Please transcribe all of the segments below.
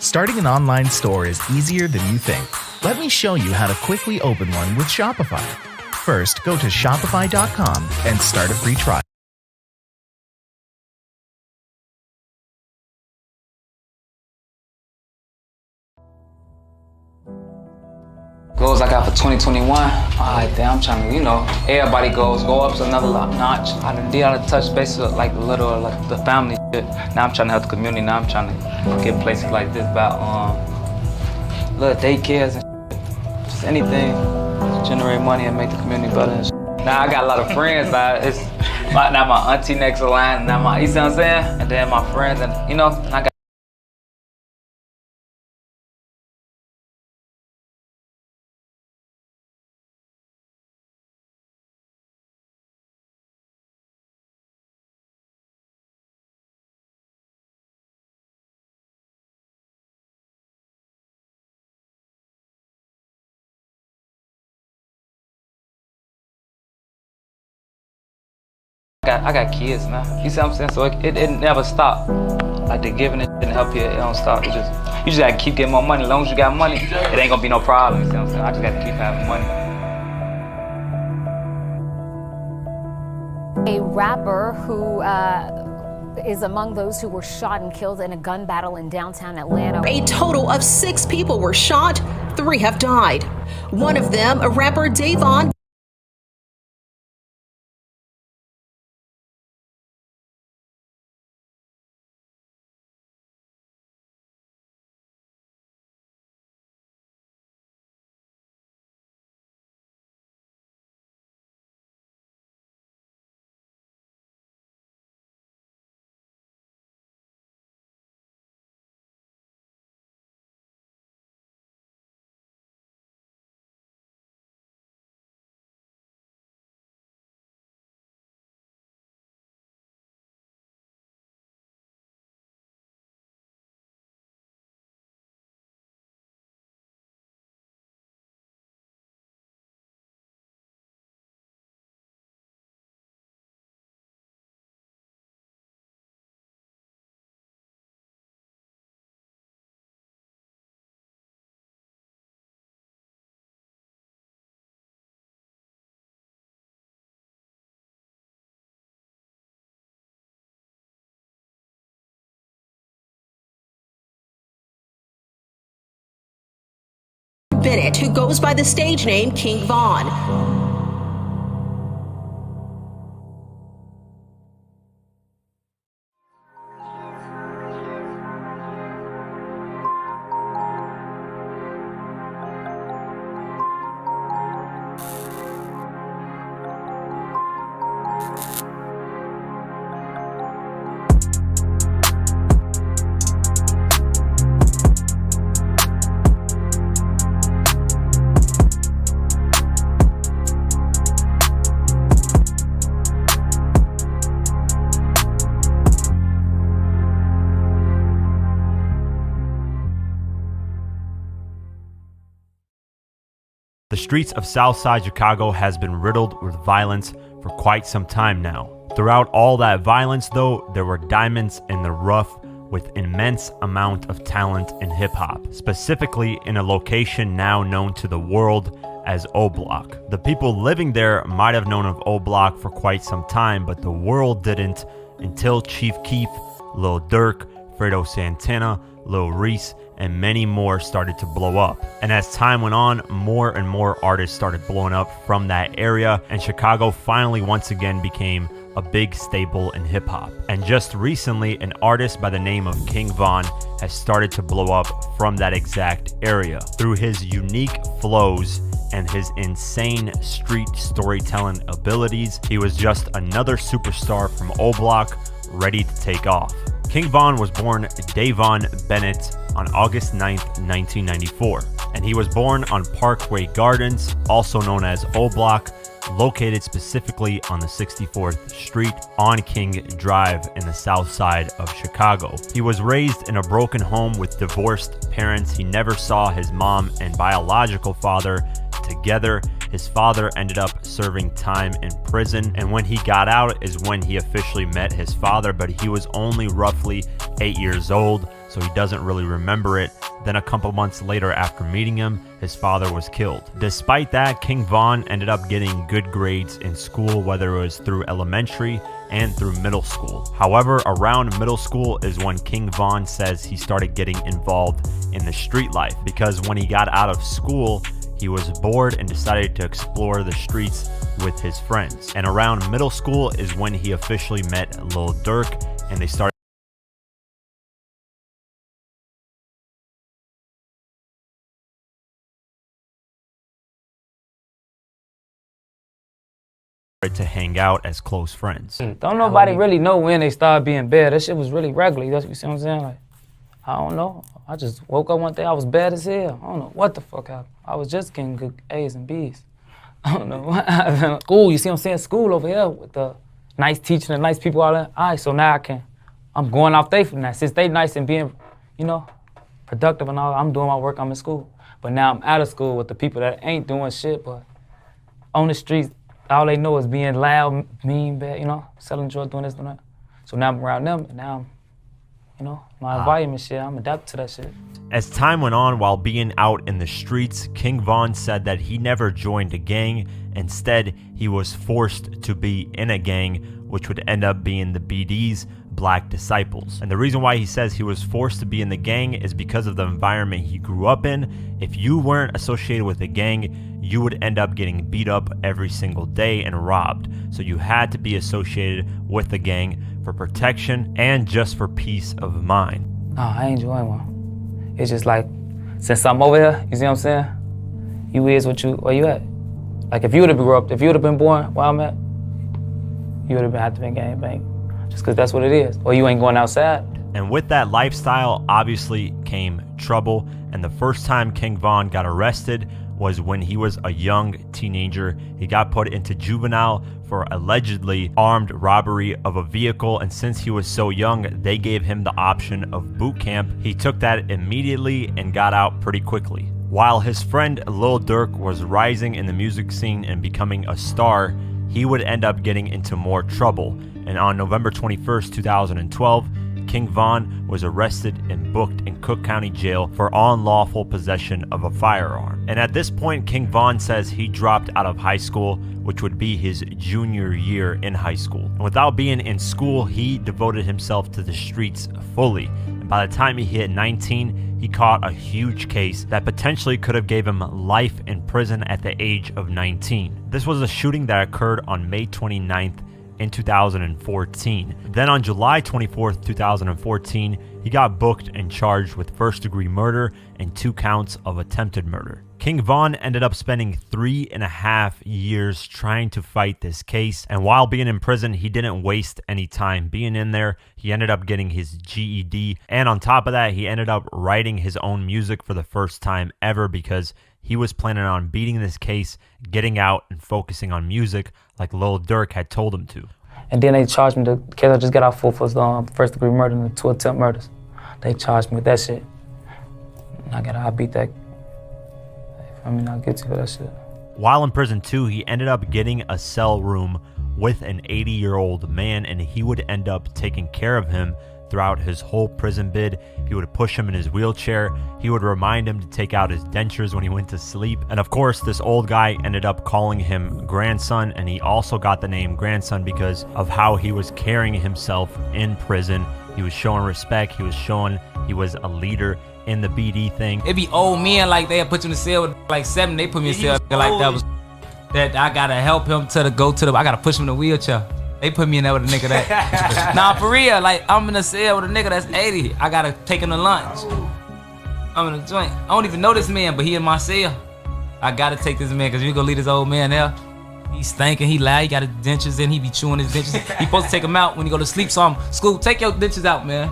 Starting an online store is easier than you think. Let me show you how to quickly open one with Shopify. First, go to shopify.com and start a free trial. Goals I got for 2021, alright, damn, I'm trying to, everybody goes, go up to another notch. I done touch base with like the family shit. Now I'm trying to help the community. Now I'm trying to get places like this about little daycares and shit. Just anything to generate money and make the community better and shit. Now I got a lot of friends, now my auntie next to the line, now you see what I'm saying? And then my friends, and and I got I got kids now. You see what I'm saying? So it never stopped. Like the giving it didn't help you, it don't stop. You just gotta keep getting more money. As long as you got money, it ain't gonna be no problem. You see what I'm saying? I just gotta keep having money. A rapper who is among those who were shot and killed in a gun battle in downtown Atlanta. A total of 6 people were shot, 3 have died. One of them, a rapper Davon. Bennett, who goes by the stage name King Von. The streets of Southside Chicago has been riddled with violence for quite some time now. Throughout all that violence, though, there were diamonds in the rough with immense amount of talent in hip-hop, specifically in a location now known to the world as O Block. The people living there might have known of O Block for quite some time, but the world didn't until Chief Keef, Lil Durk, Fredo Santana, Lil Reese, and many more started to blow up. And as time went on, more and more artists started blowing up from that area, and Chicago finally once again became a big staple in hip-hop. And just recently, an artist by the name of King Von has started to blow up from that exact area. Through his unique flows and his insane street storytelling abilities, he was just another superstar from O Block, ready to take off. King Von was born Davon Bennett on August 9th, 1994, and he was born on Parkway Gardens, also known as O Block, located specifically on the 64th Street on King Drive in the south side of Chicago. He was raised in a broken home with divorced parents. He never saw his mom and biological father together. His father ended up serving time in prison, and when he got out is when he officially met his father, but he was only roughly 8 years old, so he doesn't really remember it. Then a couple months later, after meeting him, his father was killed. Despite that, King Von ended up getting good grades in school, whether it was through elementary and through middle school. However, around middle school is when King Von says he started getting involved in the street life, because when he got out of school, he was bored and decided to explore the streets with his friends. And around middle school is when he officially met Lil Durk, and they started to hang out as close friends. Don't nobody really know when they started being bad. That shit was really regular. You see what I'm saying? Like, I don't know. I just woke up one day, I was bad as hell. I don't know what the fuck happened. I was just getting good A's and B's. I don't know what happened. School, you see what I'm saying? School over here with the nice teaching and nice people, all that. All right, so now I'm going off they from that. Since they nice and being, you know, productive and all, I'm doing my work, I'm in school. But now I'm out of school with the people that ain't doing shit, but on the streets, all they know is being loud, mean, bad, you know, selling drugs, doing this, doing that. So now I'm around them, and now I'm, you know, my environment shit, I'm adapted to that shit. As time went on, while being out in the streets, King Von said that he never joined a gang. Instead, he was forced to be in a gang, which would end up being the BD's Black Disciples. And the reason why he says he was forced to be in the gang is because of the environment he grew up in. If you weren't associated with a gang, you would end up getting beat up every single day and robbed. So you had to be associated with the gang for protection and just for peace of mind. No, I ain't join one. It's just like, since I'm over here, you see what I'm saying? You is where you at. Like if you would have grew up, if you would have been born where I'm at, you would have had to be gang bang. Just because that's what it is. Or you ain't going outside. And with that lifestyle, obviously came trouble. And the first time King Von got arrested was when he was a young teenager. He got put into juvenile for allegedly armed robbery of a vehicle. And since he was so young, they gave him the option of boot camp. He took that immediately and got out pretty quickly. While his friend Lil Durk was rising in the music scene and becoming a star, he would end up getting into more trouble. And on November 21st, 2012, King Von was arrested and booked in Cook County Jail for unlawful possession of a firearm. And at this point, King Von says he dropped out of high school, which would be his junior year in high school. And without being in school, he devoted himself to the streets fully. And by the time he hit 19, he caught a huge case that potentially could have gave him life in prison at the age of 19. This was a shooting that occurred on May 29th in 2014. Then on July 24th, 2014, he got booked and charged with first-degree murder and 2 counts of attempted murder. King Von ended up spending 3.5 years trying to fight this case, and while being in prison, he didn't waste any time being in there. He ended up getting his GED, and on top of that, he ended up writing his own music for the first time ever because he was planning on beating this case, getting out, and focusing on music like Lil Durk had told him to. And then they charged me, the case I just got out for first degree murder and 2 attempt murders. They charged me with that shit. And I beat that. I mean, I'll get you for that shit. While in prison too, he ended up getting a cell room with an 80-year-old man, and he would end up taking care of him throughout his whole prison bid. He would push him in his wheelchair. He would remind him to take out his dentures when he went to sleep. And of course, this old guy ended up calling him grandson, and he also got the name grandson because of how he was carrying himself in prison. He was showing respect. He was showing he was a leader in the BD thing. It be old men like they'll put you in the cell with like 7. They put me in cell like that I gotta help him I gotta push him in the wheelchair. They put me in there with a nigga that. Nah, for real, like I'm in a cell with a nigga that's 80. I gotta take him to lunch. I'm in a joint. I don't even know this man, but he in my cell. I gotta take this man, cause you gonna leave this old man there. He's stinking, he loud, he got his dentures in, he be chewing his dentures. He supposed to take him out when he go to sleep, so I'm, Scoop, take your dentures out, man.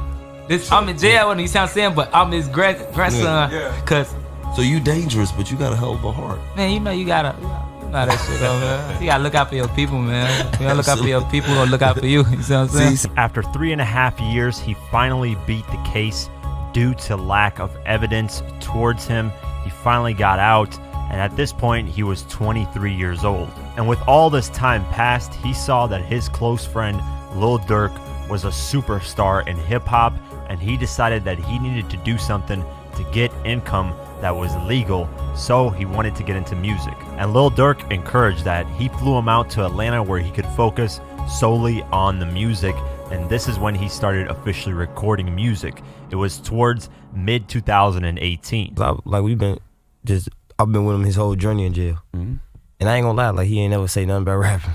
I'm in jail when he sounds saying, but I'm his grandson, cause. So you dangerous, but you got a hell of a heart. Man, you know that shit though, man. You gotta look out for your people, man. You gotta look out for your people, who gonna look out for you. You see what I'm saying? After 3.5 years, he finally beat the case due to lack of evidence towards him. He finally got out, and at this point, he was 23 years old. And with all this time passed, he saw that his close friend, Lil Durk, was a superstar in hip-hop, and he decided that he needed to do something to get income that was legal, so he wanted to get into music. And Lil Durk encouraged that. He flew him out to Atlanta where he could focus solely on the music, and this is when he started officially recording music. It was towards mid 2018. I've been with him his whole journey in jail. And I ain't gonna lie, like, he ain't never say nothing about rapping.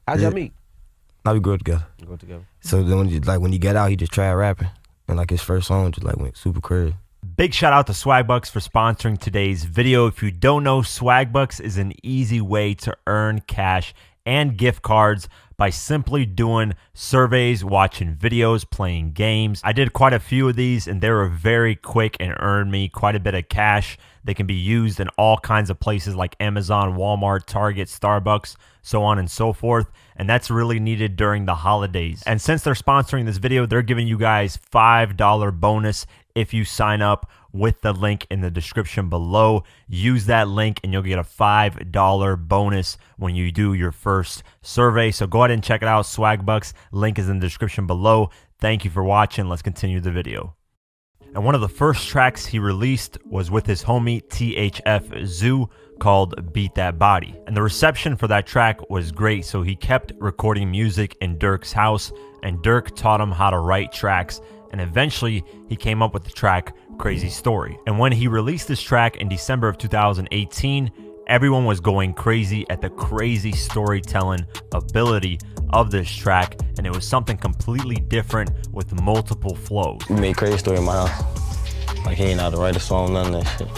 How'd y'all meet? Now we grew up together. So then when he got out, he just tried rapping. And like his first song just like went super crazy. Big shout out to Swagbucks for sponsoring today's video. If you don't know, Swagbucks is an easy way to earn cash and gift cards by simply doing surveys, watching videos, playing games. I did quite a few of these and they were very quick and earned me quite a bit of cash. They can be used in all kinds of places like Amazon, Walmart, Target, Starbucks, so on and so forth. And that's really needed during the holidays. And since they're sponsoring this video, they're giving you guys $5 bonus if you sign up with the link in the description below. Use that link and you'll get a $5 bonus when you do your first survey. So go ahead and check it out. Swagbucks, link is in the description below. Thank you for watching. Let's continue the video. And one of the first tracks he released was with his homie THF Zoo called Beat That Body. And the reception for that track was great, so he kept recording music in Durk's house, and Durk taught him how to write tracks, and eventually he came up with the track Crazy Story. And when he released this track in December of 2018, everyone was going crazy at the crazy storytelling ability of this track, and it was something completely different with multiple flows. We made Crazy Story in my house. Like, he ain't know how to write a song, none of that shit.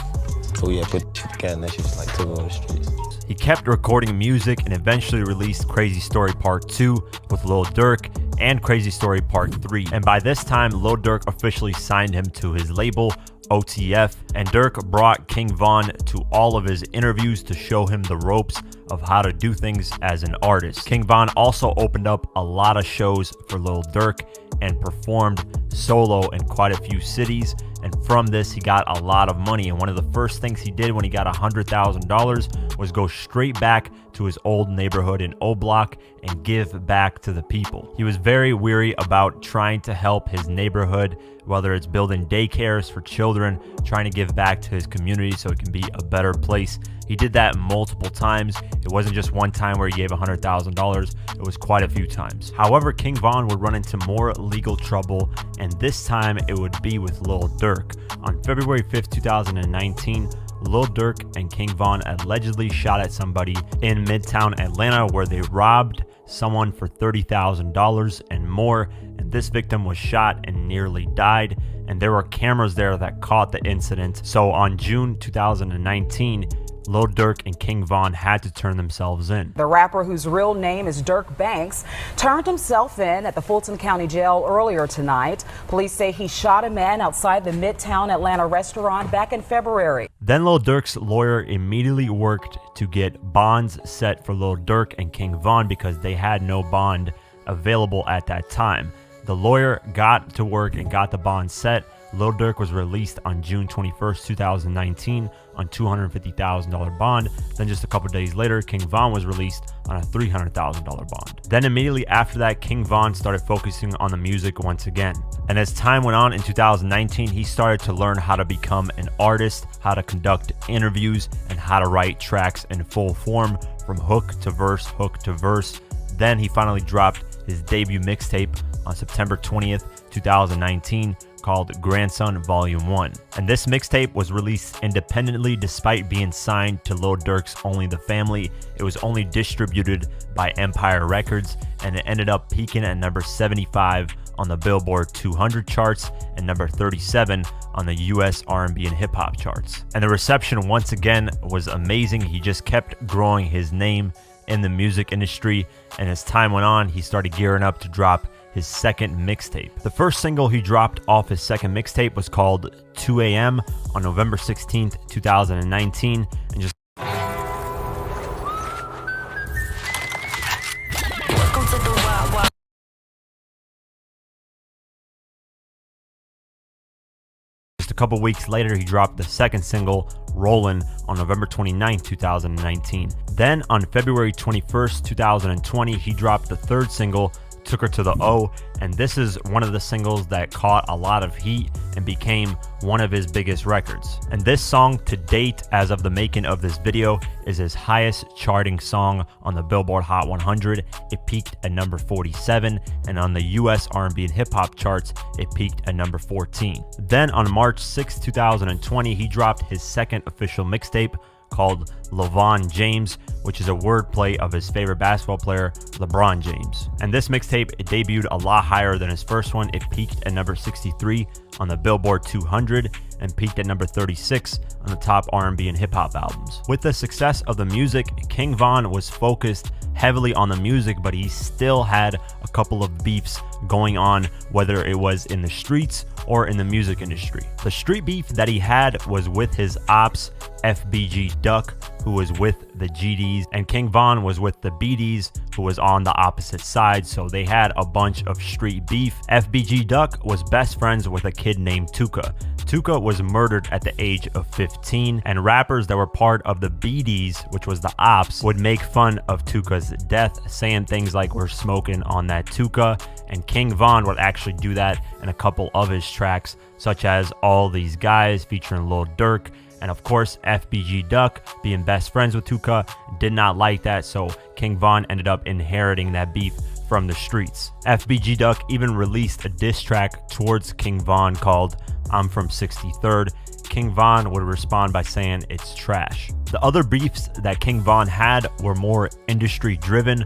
So yeah, put shit together and that shit just like took over the streets. He kept recording music and eventually released Crazy Story Part 2 with Lil Durk and Crazy Story Part 3. And by this time, Lil Durk officially signed him to his label, OTF, and Durk brought King Von to all of his interviews to show him the ropes of how to do things as an artist. King Von also opened up a lot of shows for Lil Durk and performed solo in quite a few cities, and from this he got a lot of money. And one of the first things he did when he got $100,000 was go straight back to his old neighborhood in O Block and give back to the people. He was very weary about trying to help his neighborhood, whether it's building daycares for children, trying to give back to his community so it can be a better place. He did that multiple times. It wasn't just one time where he gave $100,000. It was quite a few times. However, King Von would run into more legal trouble, and this time it would be with Lil Durk. On February 5th, 2019, Lil Durk and King Von allegedly shot at somebody in Midtown Atlanta where they robbed someone for $30,000 and more, and this victim was shot and nearly died, and there were cameras there that caught the incident. So on June 2019, Lil Durk and King Von had to turn themselves in. The rapper, whose real name is Dirk Banks, turned himself in at the Fulton County Jail earlier tonight. Police say he shot a man outside the Midtown Atlanta restaurant back in February. Then Lil Durk's lawyer immediately worked to get bonds set for Lil Durk and King Von because they had no bond available at that time. The lawyer got to work and got the bond set. Lil Durk was released on June 21st, 2019 on $250,000 bond. Then just a couple days later, King Von was released on a $300,000 bond. Then immediately after that, King Von started focusing on the music once again. And as time went on in 2019, he started to learn how to become an artist, how to conduct interviews, and how to write tracks in full form from hook to verse, hook to verse. Then he finally dropped his debut mixtape on September 20th, 2019 called Grandson Volume 1. And this mixtape was released independently despite being signed to Lil Durk's Only the Family. It was only distributed by Empire Records, and it ended up peaking at number 75 on the Billboard 200 charts and number 37 on the US R&B and hip hop charts. And the reception once again was amazing. He just kept growing his name in the music industry, and as time went on, he started gearing up to drop his second mixtape. The first single he dropped off his second mixtape was called 2 AM on November 16th, 2019, and just a couple weeks later, he dropped the second single, Rollin', on November 29th, 2019. Then on February 21st, 2020, he dropped the third single, Took Her to the O, and this is one of the singles that caught a lot of heat and became one of his biggest records. And this song to date, as of the making of this video, is his highest charting song on the Billboard Hot 100. It peaked at number 47, and on the US R&B and hip hop charts, it peaked at number 14. Then on March 6, 2020, he dropped his second official mixtape called LeVon James, which is a wordplay of his favorite basketball player, LeBron James. And this mixtape, it debuted a lot higher than his first one. It peaked at number 63 on the Billboard 200 and peaked at number 36 on the top R&B and hip hop albums. With the success of the music, King Von was focused heavily on the music, but he still had a couple of beefs going on, whether it was in the streets or in the music industry. The street beef that he had was with his ops, FBG Duck, who was with the GDs, and King Von was with the BDs, who was on the opposite side, so they had a bunch of street beef. FBG Duck was best friends with a kid named Tuka. Tuka was murdered at the age of 15, and rappers that were part of the BDs, which was the ops, would make fun of Tuka's death, saying things like, "We're smoking on that Tuka," and King Von would actually do that in a couple of his tracks, such as All These Guys featuring Lil Durk. And of course, FBG Duck, being best friends with Tuka, did not like that, so King Von ended up inheriting that beef from the streets. FBG Duck even released a diss track towards King Von called I'm From 63rd. King Von would respond by saying it's trash. The other beefs that King Von had were more industry driven.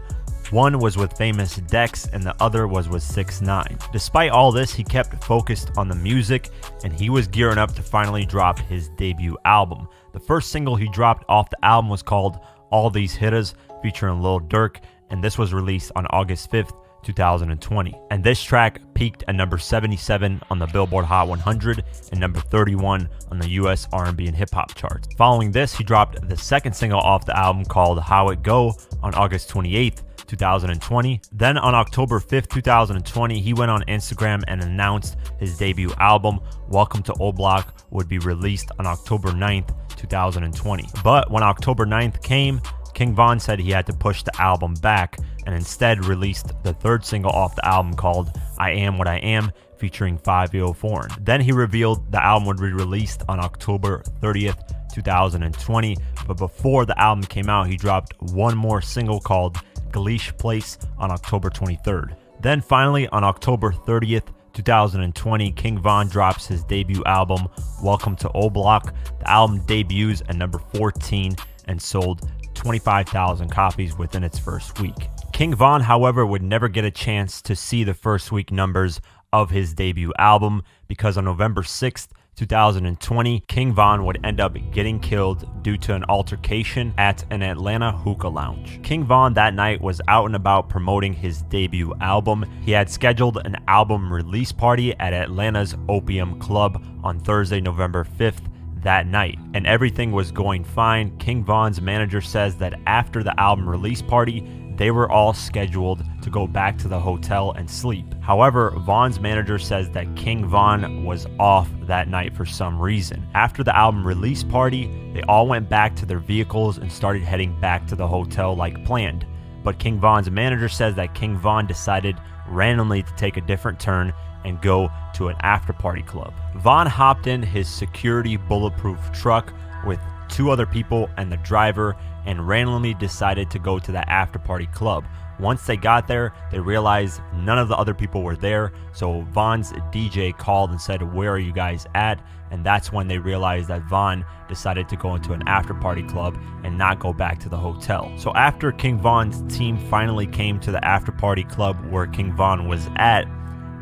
One was with Famous Dex and the other was with 6ix9ine. Despite all this, he kept focused on the music, and he was gearing up to finally drop his debut album. The first single he dropped off the album was called All These Hitters featuring Lil Durk, and this was released on August 5th, 2020. And this track peaked at number 77 on the Billboard Hot 100 and number 31 on the US R&B and hip hop charts. Following this, he dropped the second single off the album called How It Go on August 28th, 2020. Then on October 5th, 2020, he went on Instagram and announced his debut album, Welcome to Old Block, would be released on October 9th, 2020. But when October 9th came, King Von said he had to push the album back and instead released the third single off the album called I Am What I Am, featuring 5 Foreign. Then he revealed the album would be released on October 30th, 2020. But before the album came out, he dropped one more single called Galeesh Place on October 23rd. Then finally on October 30th, 2020, King Von drops his debut album, Welcome to Old Block. The album debuts at number 14 and sold 25,000 copies within its first week. King Von, however, would never get a chance to see the first week numbers of his debut album because on November 6th, 2020, King Von would end up getting killed due to an altercation at an Atlanta hookah lounge. King Von that night was out and about promoting his debut album. He had scheduled an album release party at Atlanta's Opium Club on Thursday, November 5th that night, and everything was going fine. King Von's manager says that after the album release party, they were all scheduled to go back to the hotel and sleep. However, Von's manager says that King Von was off that night for some reason. After the album release party, they all went back to their vehicles and started heading back to the hotel like planned. But King Von's manager says that King Von decided randomly to take a different turn and go to an after-party club. Von hopped in his security bulletproof truck with 2 other people and the driver and randomly decided to go to the after-party club. Once they got there, they realized none of the other people were there, so Von's DJ called and said, "Where are you guys at?" And that's when they realized that Von decided to go into an after-party club and not go back to the hotel. So after King Von's team finally came to the after-party club where King Von was at,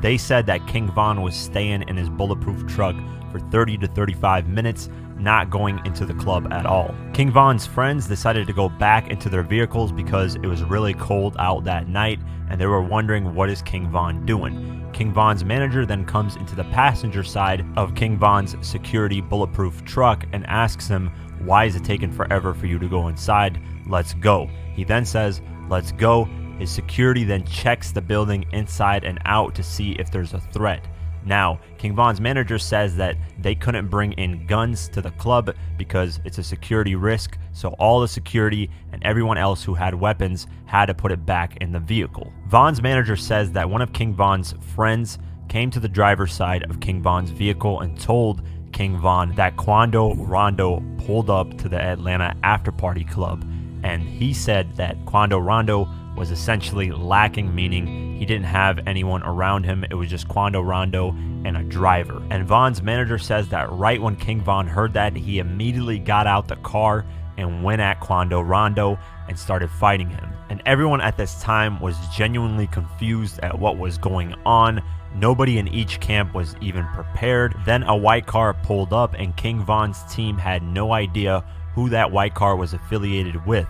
they said that King Von was staying in his bulletproof truck for 30 to 35 minutes, not going into the club at all. King Von's friends decided to go back into their vehicles because it was really cold out that night and they were wondering, what is King Von doing? King Von's manager then comes into the passenger side of King Von's security bulletproof truck and asks him, "Why is it taking forever for you to go inside? Let's go." He then says, "Let's go." His security then checks the building inside and out to see if there's a threat. Now, King Von's manager says that they couldn't bring in guns to the club because it's a security risk, so all the security and everyone else who had weapons had to put it back in the vehicle. Von's manager says that one of King Von's friends came to the driver's side of King Von's vehicle and told King Von that Quando Rondo pulled up to the Atlanta After Party Club, and he said that Quando Rondo was essentially lacking, meaning he didn't have anyone around him. It was just Quando Rondo and a driver. And Von's manager says that right when King Von heard that, he immediately got out the car and went at Quando Rondo and started fighting him. And everyone at this time was genuinely confused at what was going on. Nobody in each camp was even prepared. Then a white car pulled up and King Von's team had no idea who that white car was affiliated with.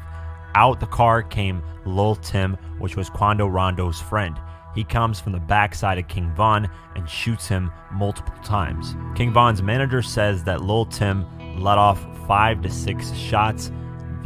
Out the car came Lil Tim, which was Quando Rondo's friend. He comes from the backside of King Von and shoots him multiple times. King Von's manager says that Lil Tim let off 5 to 6 shots.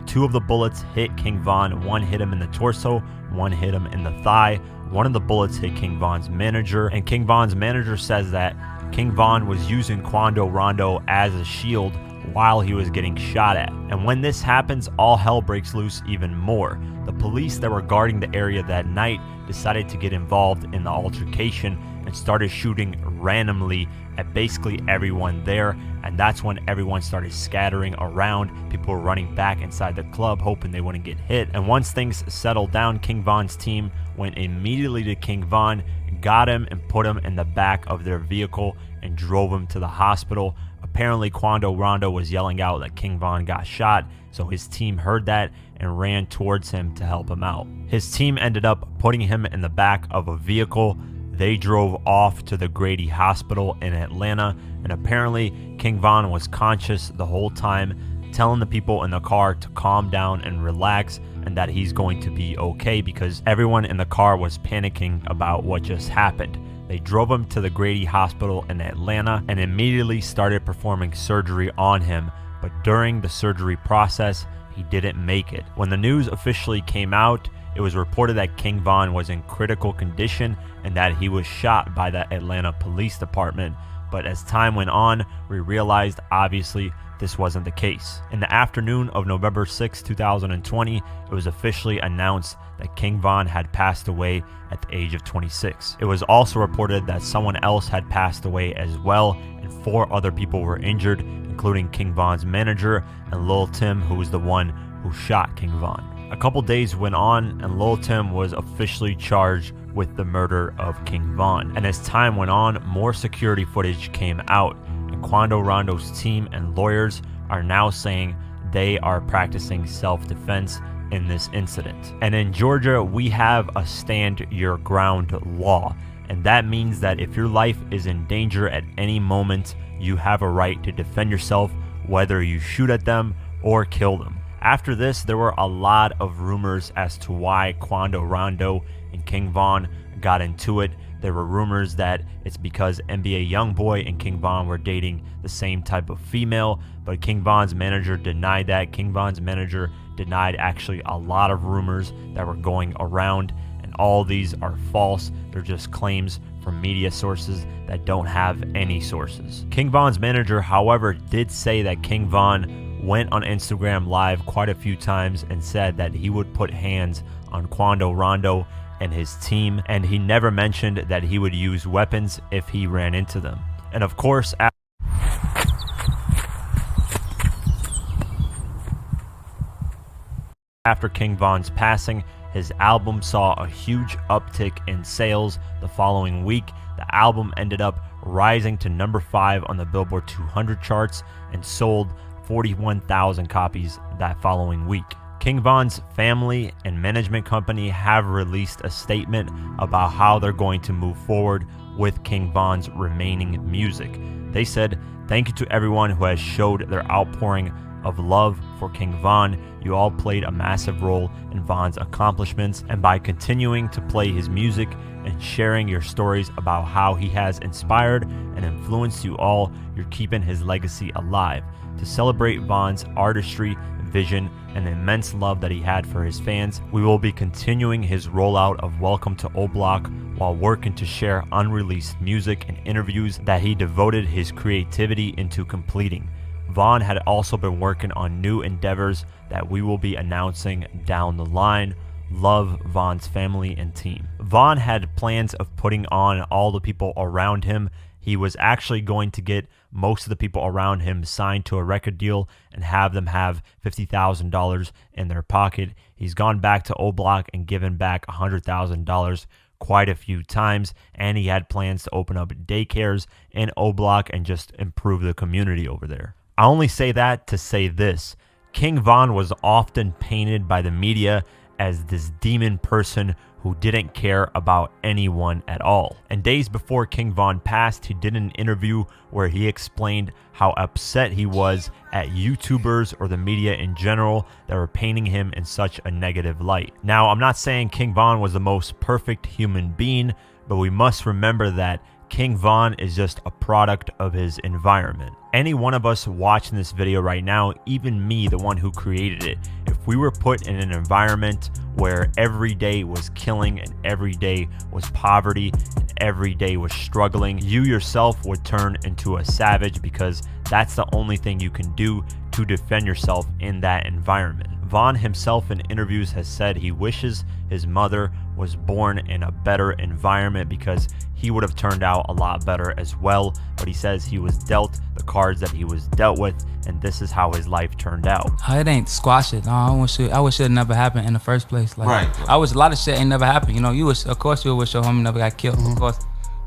2 of the bullets hit King Von. 1 hit him in the torso, 1 hit him in the thigh. 1 of the bullets hit King Von's manager, and King Von's manager says that King Von was using Quando Rondo as a shield while he was getting shot at. And when this happens, all hell breaks loose even more. The police that were guarding the area that night decided to get involved in the altercation and started shooting randomly at basically everyone there, and that's when everyone started scattering around. People were running back inside the club hoping they wouldn't get hit. And once things settled down, King Von's team went immediately to King Von, got him and put him in the back of their vehicle and drove him to the hospital. Apparently Quando Rondo was yelling out that King Von got shot, so his team heard that and ran towards him to help him out. His team ended up putting him in the back of a vehicle. They drove off to the Grady Hospital in Atlanta, and apparently King Von was conscious the whole time, telling the people in the car to calm down and relax and that he's going to be okay because everyone in the car was panicking about what just happened. They drove him to the Grady Hospital in Atlanta and immediately started performing surgery on him, but during the surgery process, he didn't make it. When the news officially came out, it was reported that King Von was in critical condition and that he was shot by the Atlanta Police Department, but as time went on, we realized obviously this wasn't the case. In the afternoon of November 6, 2020, it was officially announced that King Von had passed away at the age of 26. It was also reported that someone else had passed away as well, and 4 other people were injured, including King Von's manager and Lil Tim, who was the one who shot King Von. A couple days went on and Lil Tim was officially charged with the murder of King Von. And as time went on, more security footage came out, and Quando Rondo's team and lawyers are now saying they are practicing self-defense in this incident. And in Georgia, we have a stand your ground law, and that means that if your life is in danger at any moment, you have a right to defend yourself, whether you shoot at them or kill them. After this, there were a lot of rumors as to why Quando Rondo and King Von got into it. There were rumors that it's because NBA YoungBoy and King Von were dating the same type of female, but King Von's manager denied that. King Von's manager denied actually a lot of rumors that were going around, and all these are false. They're just claims from media sources that don't have any sources. King Von's manager, however, did say that King Von went on Instagram Live quite a few times and said that he would put hands on Quando Rondo and his team, and he never mentioned that he would use weapons if he ran into them. And of course, after King Von's passing, his album saw a huge uptick in sales the following week. The album ended up rising to number 5 on the Billboard 200 charts and sold 41,000 copies that following week. King Von's family and management company have released a statement about how they're going to move forward with King Von's remaining music. They said, "Thank you to everyone who has showed their outpouring of love for King Von. You all played a massive role in Von's accomplishments, and by continuing to play his music and sharing your stories about how he has inspired and influenced you all, you're keeping his legacy alive. To celebrate Von's artistry, vision, and the immense love that he had for his fans, we will be continuing his rollout of Welcome to O Block while working to share unreleased music and interviews that he devoted his creativity into completing. Vaughn had also been working on new endeavors that we will be announcing down the line. Love Vaughn's family and team. Vaughn had plans of putting on all the people around him. He was actually going to get most of the people around him signed to a record deal and have them have $50,000 in their pocket. He's gone back to O Block and given back $100,000 quite a few times, and he had plans to open up daycares in O Block and just improve the community over there. I only say that to say this. King Von was often painted by the media as this demon person who didn't care about anyone at all. And days before King Von passed, he did an interview where he explained how upset he was at YouTubers or the media in general that were painting him in such a negative light. Now, I'm not saying King Von was the most perfect human being, but we must remember that King Von is just a product of his environment. Any one of us watching this video right now, even me, the one who created it, if we were put in an environment where every day was killing and every day was poverty and every day was struggling, you yourself would turn into a savage because that's the only thing you can do to defend yourself in that environment. Vaughn himself in interviews has said he wishes his mother was born in a better environment because he would have turned out a lot better as well, but he says he was dealt the cards that he was dealt with, and this is how his life turned out. It ain't squash it. No, I wish it never happened in the first place. Like, right. I wish a lot of shit ain't never happened. You know, of course you wish your homie never got killed, of course.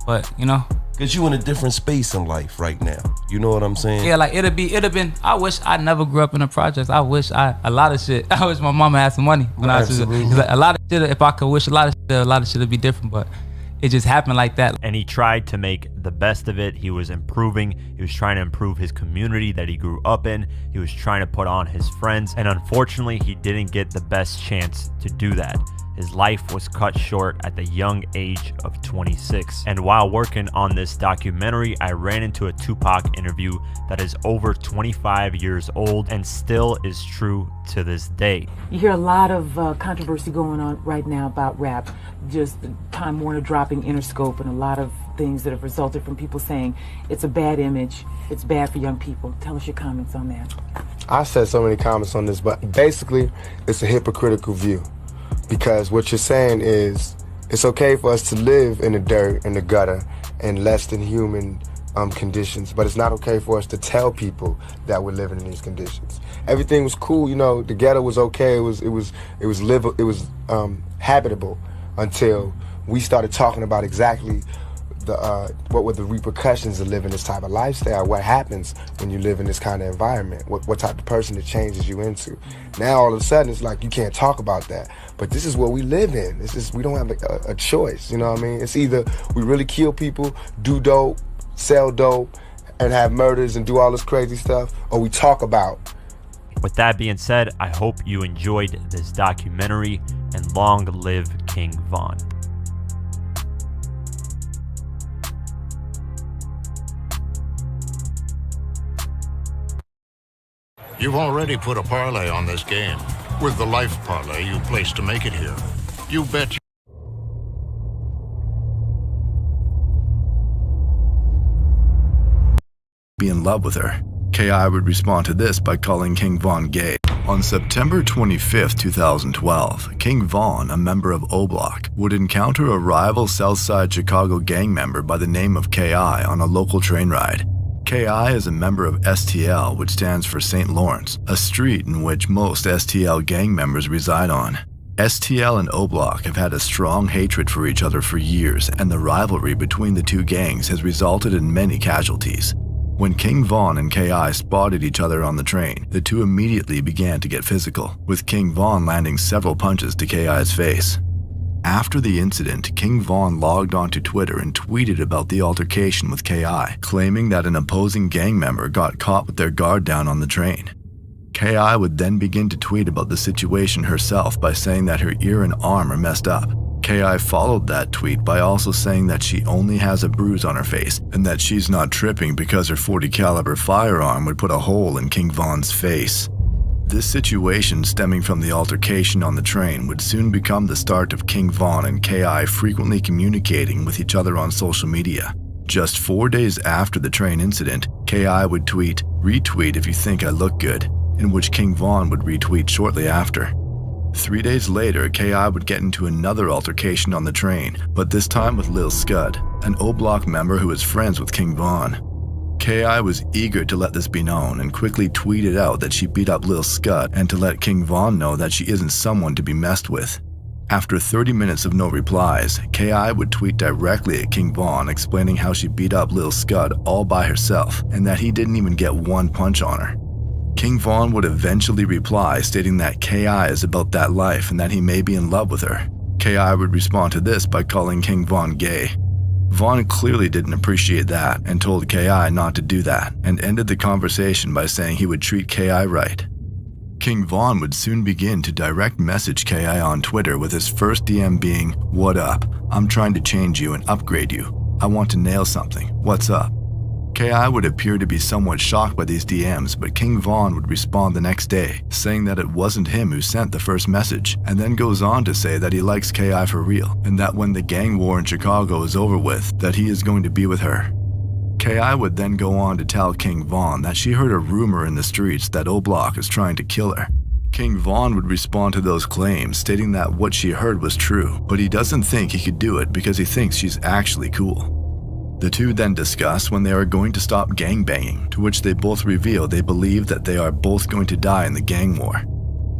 But, you know. Because you in a different space in life right now. You know what I'm saying? Yeah, like it'd have been, I wish I never grew up in the projects. I wish a lot of shit. I wish my mama had some money when I was like, a lot of shit, if I could wish a lot of shit would be different, but it just happened like that. And he tried to make the best of it. He was improving. He was trying to improve his community that he grew up in. He was trying to put on his friends. And unfortunately, he didn't get the best chance to do that. His life was cut short at the young age of 26. And while working on this documentary, I ran into a Tupac interview that is over 25 years old and still is true to this day. You hear a lot of controversy going on right now about rap. Just Time Warner dropping Interscope and a lot of things that have resulted from people saying it's a bad image, it's bad for young people. Tell us your comments on that. I said so many comments on this, but basically it's a hypocritical view. Because what you're saying is it's okay for us to live in the dirt, in the gutter, in less than human conditions, but it's not okay for us to tell people that we're living in these conditions. Everything was cool, you know. The ghetto was okay. It was habitable until we started talking about exactly what were the repercussions of living this type of lifestyle. What happens when you live in this kind of environment? What type of person it changes you into? Now all of a sudden it's like you can't talk about that. But this is what we live in. We don't have a choice. You know what I mean? It's either we really kill people, do dope, sell dope, and have murders and do all this crazy stuff, or we talk about. With that being said, I hope you enjoyed this documentary, and long live King Von. You've already put a parlay on this game with the life parlay you placed to make it here. You bet. Be in love with her. K.I. would respond to this by calling King Von gay. On September 25, 2012, King Von, a member of O Block, would encounter a rival Southside Chicago gang member by the name of K.I. on a local train ride. K.I. is a member of STL, which stands for St. Lawrence, a street in which most STL gang members reside on. STL and O Block have had a strong hatred for each other for years, and the rivalry between the two gangs has resulted in many casualties. When King Von and K.I. spotted each other on the train, the two immediately began to get physical, with King Von landing several punches to K.I.'s face. After the incident, King Von logged onto Twitter and tweeted about the altercation with K.I., claiming that an opposing gang member got caught with their guard down on the train. K.I. would then begin to tweet about the situation herself by saying that her ear and arm are messed up. K.I. followed that tweet by also saying that she only has a bruise on her face and that she's not tripping because her .40 caliber firearm would put a hole in King Von's face. This situation stemming from the altercation on the train would soon become the start of King Von and KI frequently communicating with each other on social media. Just 4 days after the train incident, KI would tweet, "Retweet if you think I look good," in which King Von would retweet shortly after. 3 days later, KI would get into another altercation on the train, but this time with Lil Scud, an O-Block member who is friends with King Von. KI was eager to let this be known and quickly tweeted out that she beat up Lil Scud and to let King Von know that she isn't someone to be messed with. After 30 minutes of no replies, KI would tweet directly at King Von explaining how she beat up Lil Scud all by herself and that he didn't even get one punch on her. King Von would eventually reply stating that KI is about that life and that he may be in love with her. KI would respond to this by calling King Von gay. Von clearly didn't appreciate that and told KI not to do that and ended the conversation by saying he would treat KI right. King Von would soon begin to direct message KI on Twitter with his first DM being, "What up? I'm trying to change you and upgrade you. I want to nail something. What's up?" KI would appear to be somewhat shocked by these DMs, but King Von would respond the next day, saying that it wasn't him who sent the first message, and then goes on to say that he likes KI for real, and that when the gang war in Chicago is over with, that he is going to be with her. KI would then go on to tell King Von that she heard a rumor in the streets that O-Block is trying to kill her. King Von would respond to those claims, stating that what she heard was true, but he doesn't think he could do it because he thinks she's actually cool. The two then discuss when they are going to stop gangbanging, to which they both reveal they believe that they are both going to die in the gang war.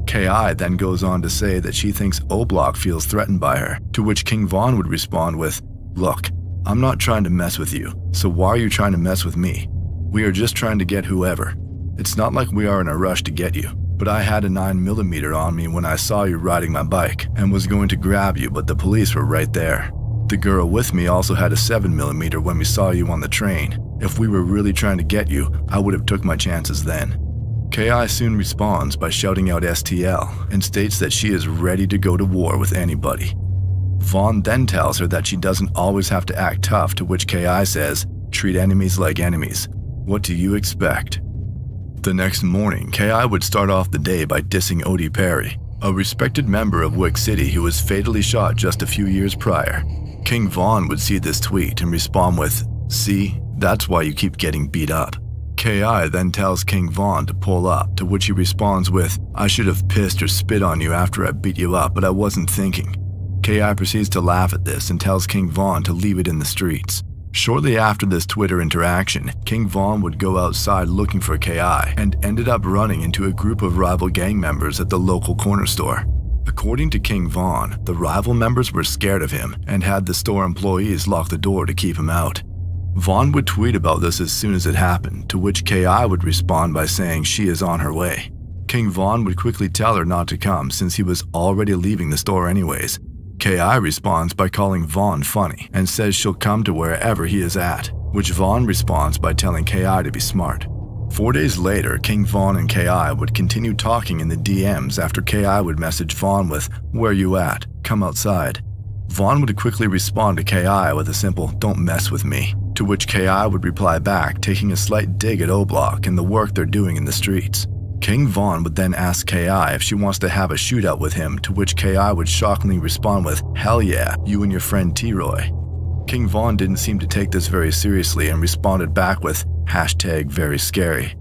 KI then goes on to say that she thinks O-Block feels threatened by her, to which King Von would respond with, "Look, I'm not trying to mess with you, so why are you trying to mess with me? We are just trying to get whoever. It's not like we are in a rush to get you, but I had a 9mm on me when I saw you riding my bike and was going to grab you, but the police were right there. The girl with me also had a 7mm when we saw you on the train. If we were really trying to get you, I would have took my chances then." KI soon responds by shouting out STL and states that she is ready to go to war with anybody. Von then tells her that she doesn't always have to act tough, to which KI says, "Treat enemies like enemies. What do you expect?" The next morning, KI would start off the day by dissing Odie Perry, a respected member of Wick City who was fatally shot just a few years prior. King Von would see this tweet and respond with, "See, that's why you keep getting beat up." KI then tells King Von to pull up, to which he responds with, "I should have pissed or spit on you after I beat you up, but I wasn't thinking." KI proceeds to laugh at this and tells King Von to leave it in the streets. Shortly after this Twitter interaction, King Von would go outside looking for KI and ended up running into a group of rival gang members at the local corner store. According to King Von, the rival members were scared of him and had the store employees lock the door to keep him out. Von would tweet about this as soon as it happened, to which KI would respond by saying she is on her way. King Von would quickly tell her not to come since he was already leaving the store anyways. KI responds by calling Von funny and says she'll come to wherever he is at, which Von responds by telling KI to be smart. 4 days later, King Von and KI would continue talking in the DMs after KI would message Von with, "Where you at? Come outside." Von would quickly respond to KI with a simple, "Don't mess with me," to which KI would reply back, taking a slight dig at O-Block and the work they're doing in the streets. King Von would then ask KI if she wants to have a shootout with him, to which KI would shockingly respond with, "Hell yeah, you and your friend T-Roy." King Von didn't seem to take this very seriously and responded back with, #very scary.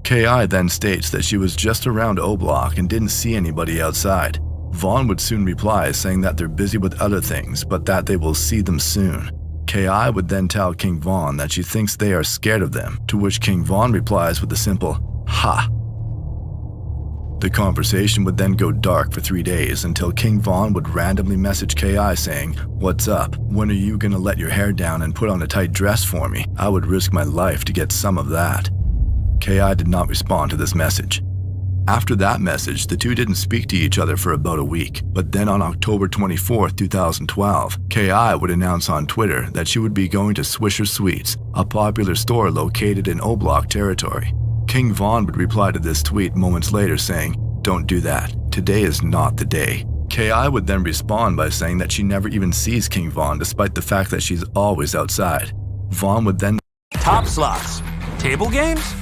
KI then states that she was just around O-Block and didn't see anybody outside. Von would soon reply saying that they're busy with other things, but that they will see them soon. KI would then tell King Von that she thinks they are scared of them, to which King Von replies with a simple, "Ha." The conversation would then go dark for 3 days until King Von would randomly message KI saying, "What's up? When are you gonna let your hair down and put on a tight dress for me? I would risk my life to get some of that." KI did not respond to this message. After that message, the two didn't speak to each other for about a week, but then on October 24th, 2012, KI would announce on Twitter that she would be going to Swisher Sweets, a popular store located in O-Block territory. King Von would reply to this tweet moments later saying, "Don't do that. Today is not the day." KI would then respond by saying that she never even sees King Von despite the fact that she's always outside. Von would then Top slots, table games,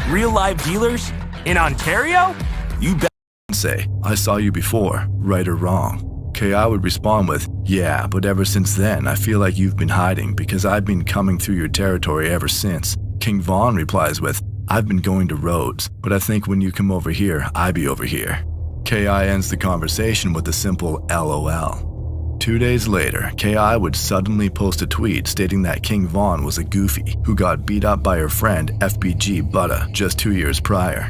real live dealers in Ontario? You bet say, I saw you before, right or wrong. K.I. would respond with, yeah, but ever since then, I feel like you've been hiding because I've been coming through your territory ever since. King Von replies with, I've been going to Rhodes, but I think when you come over here, I be over here. K.I. ends the conversation with a simple LOL. 2 days later, K.I. would suddenly post a tweet stating that King Von was a goofy who got beat up by her friend FBG Butta just 2 years prior.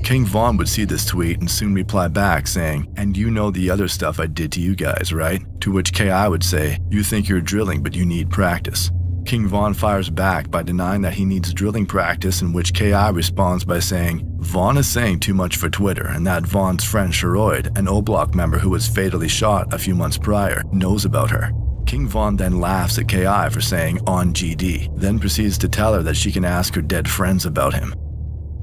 King Von would see this tweet and soon reply back saying, and you know the other stuff I did to you guys, right? To which K.I. would say, you think you're drilling but you need practice. King Von fires back by denying that he needs drilling practice, in which K.I. responds by saying, Von is saying too much for Twitter and that Von's friend Sharoid, an O-Block member who was fatally shot a few months prior, knows about her. King Von then laughs at K.I. for saying on GD, then proceeds to tell her that she can ask her dead friends about him.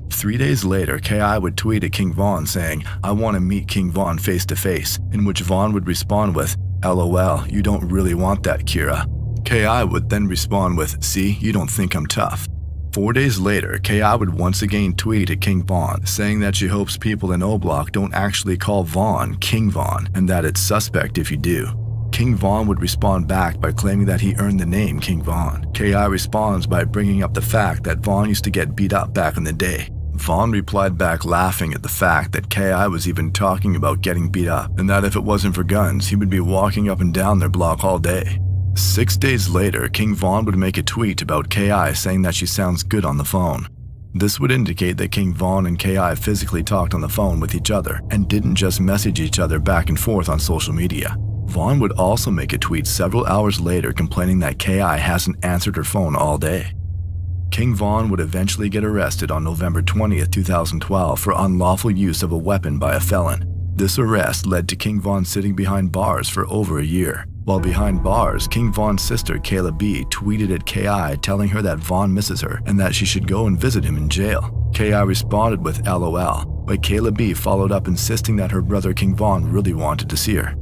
3 days later, K.I. would tweet at King Von saying, I want to meet King Von face to face, in which Von would respond with, LOL, you don't really want that, Kira. K.I. would then respond with, see, you don't think I'm tough. 4 days later, K.I. would once again tweet at King Von, saying that she hopes people in O-Block don't actually call Von King Von, and that it's suspect if you do. King Von would respond back by claiming that he earned the name King Von. K.I. responds by bringing up the fact that Von used to get beat up back in the day. Von replied back laughing at the fact that K.I. was even talking about getting beat up, and that if it wasn't for guns, he would be walking up and down their block all day. 6 days later, King Von would make a tweet about K.I. saying that she sounds good on the phone. This would indicate that King Von and K.I. physically talked on the phone with each other and didn't just message each other back and forth on social media. Von would also make a tweet several hours later complaining that K.I. hasn't answered her phone all day. King Von would eventually get arrested on November 20th, 2012 for unlawful use of a weapon by a felon. This arrest led to King Von sitting behind bars for over a year. While behind bars, King Von's sister Kayla B tweeted at K.I. telling her that Von misses her and that she should go and visit him in jail. K.I. responded with LOL, but Kayla B followed up insisting that her brother King Von really wanted to see her.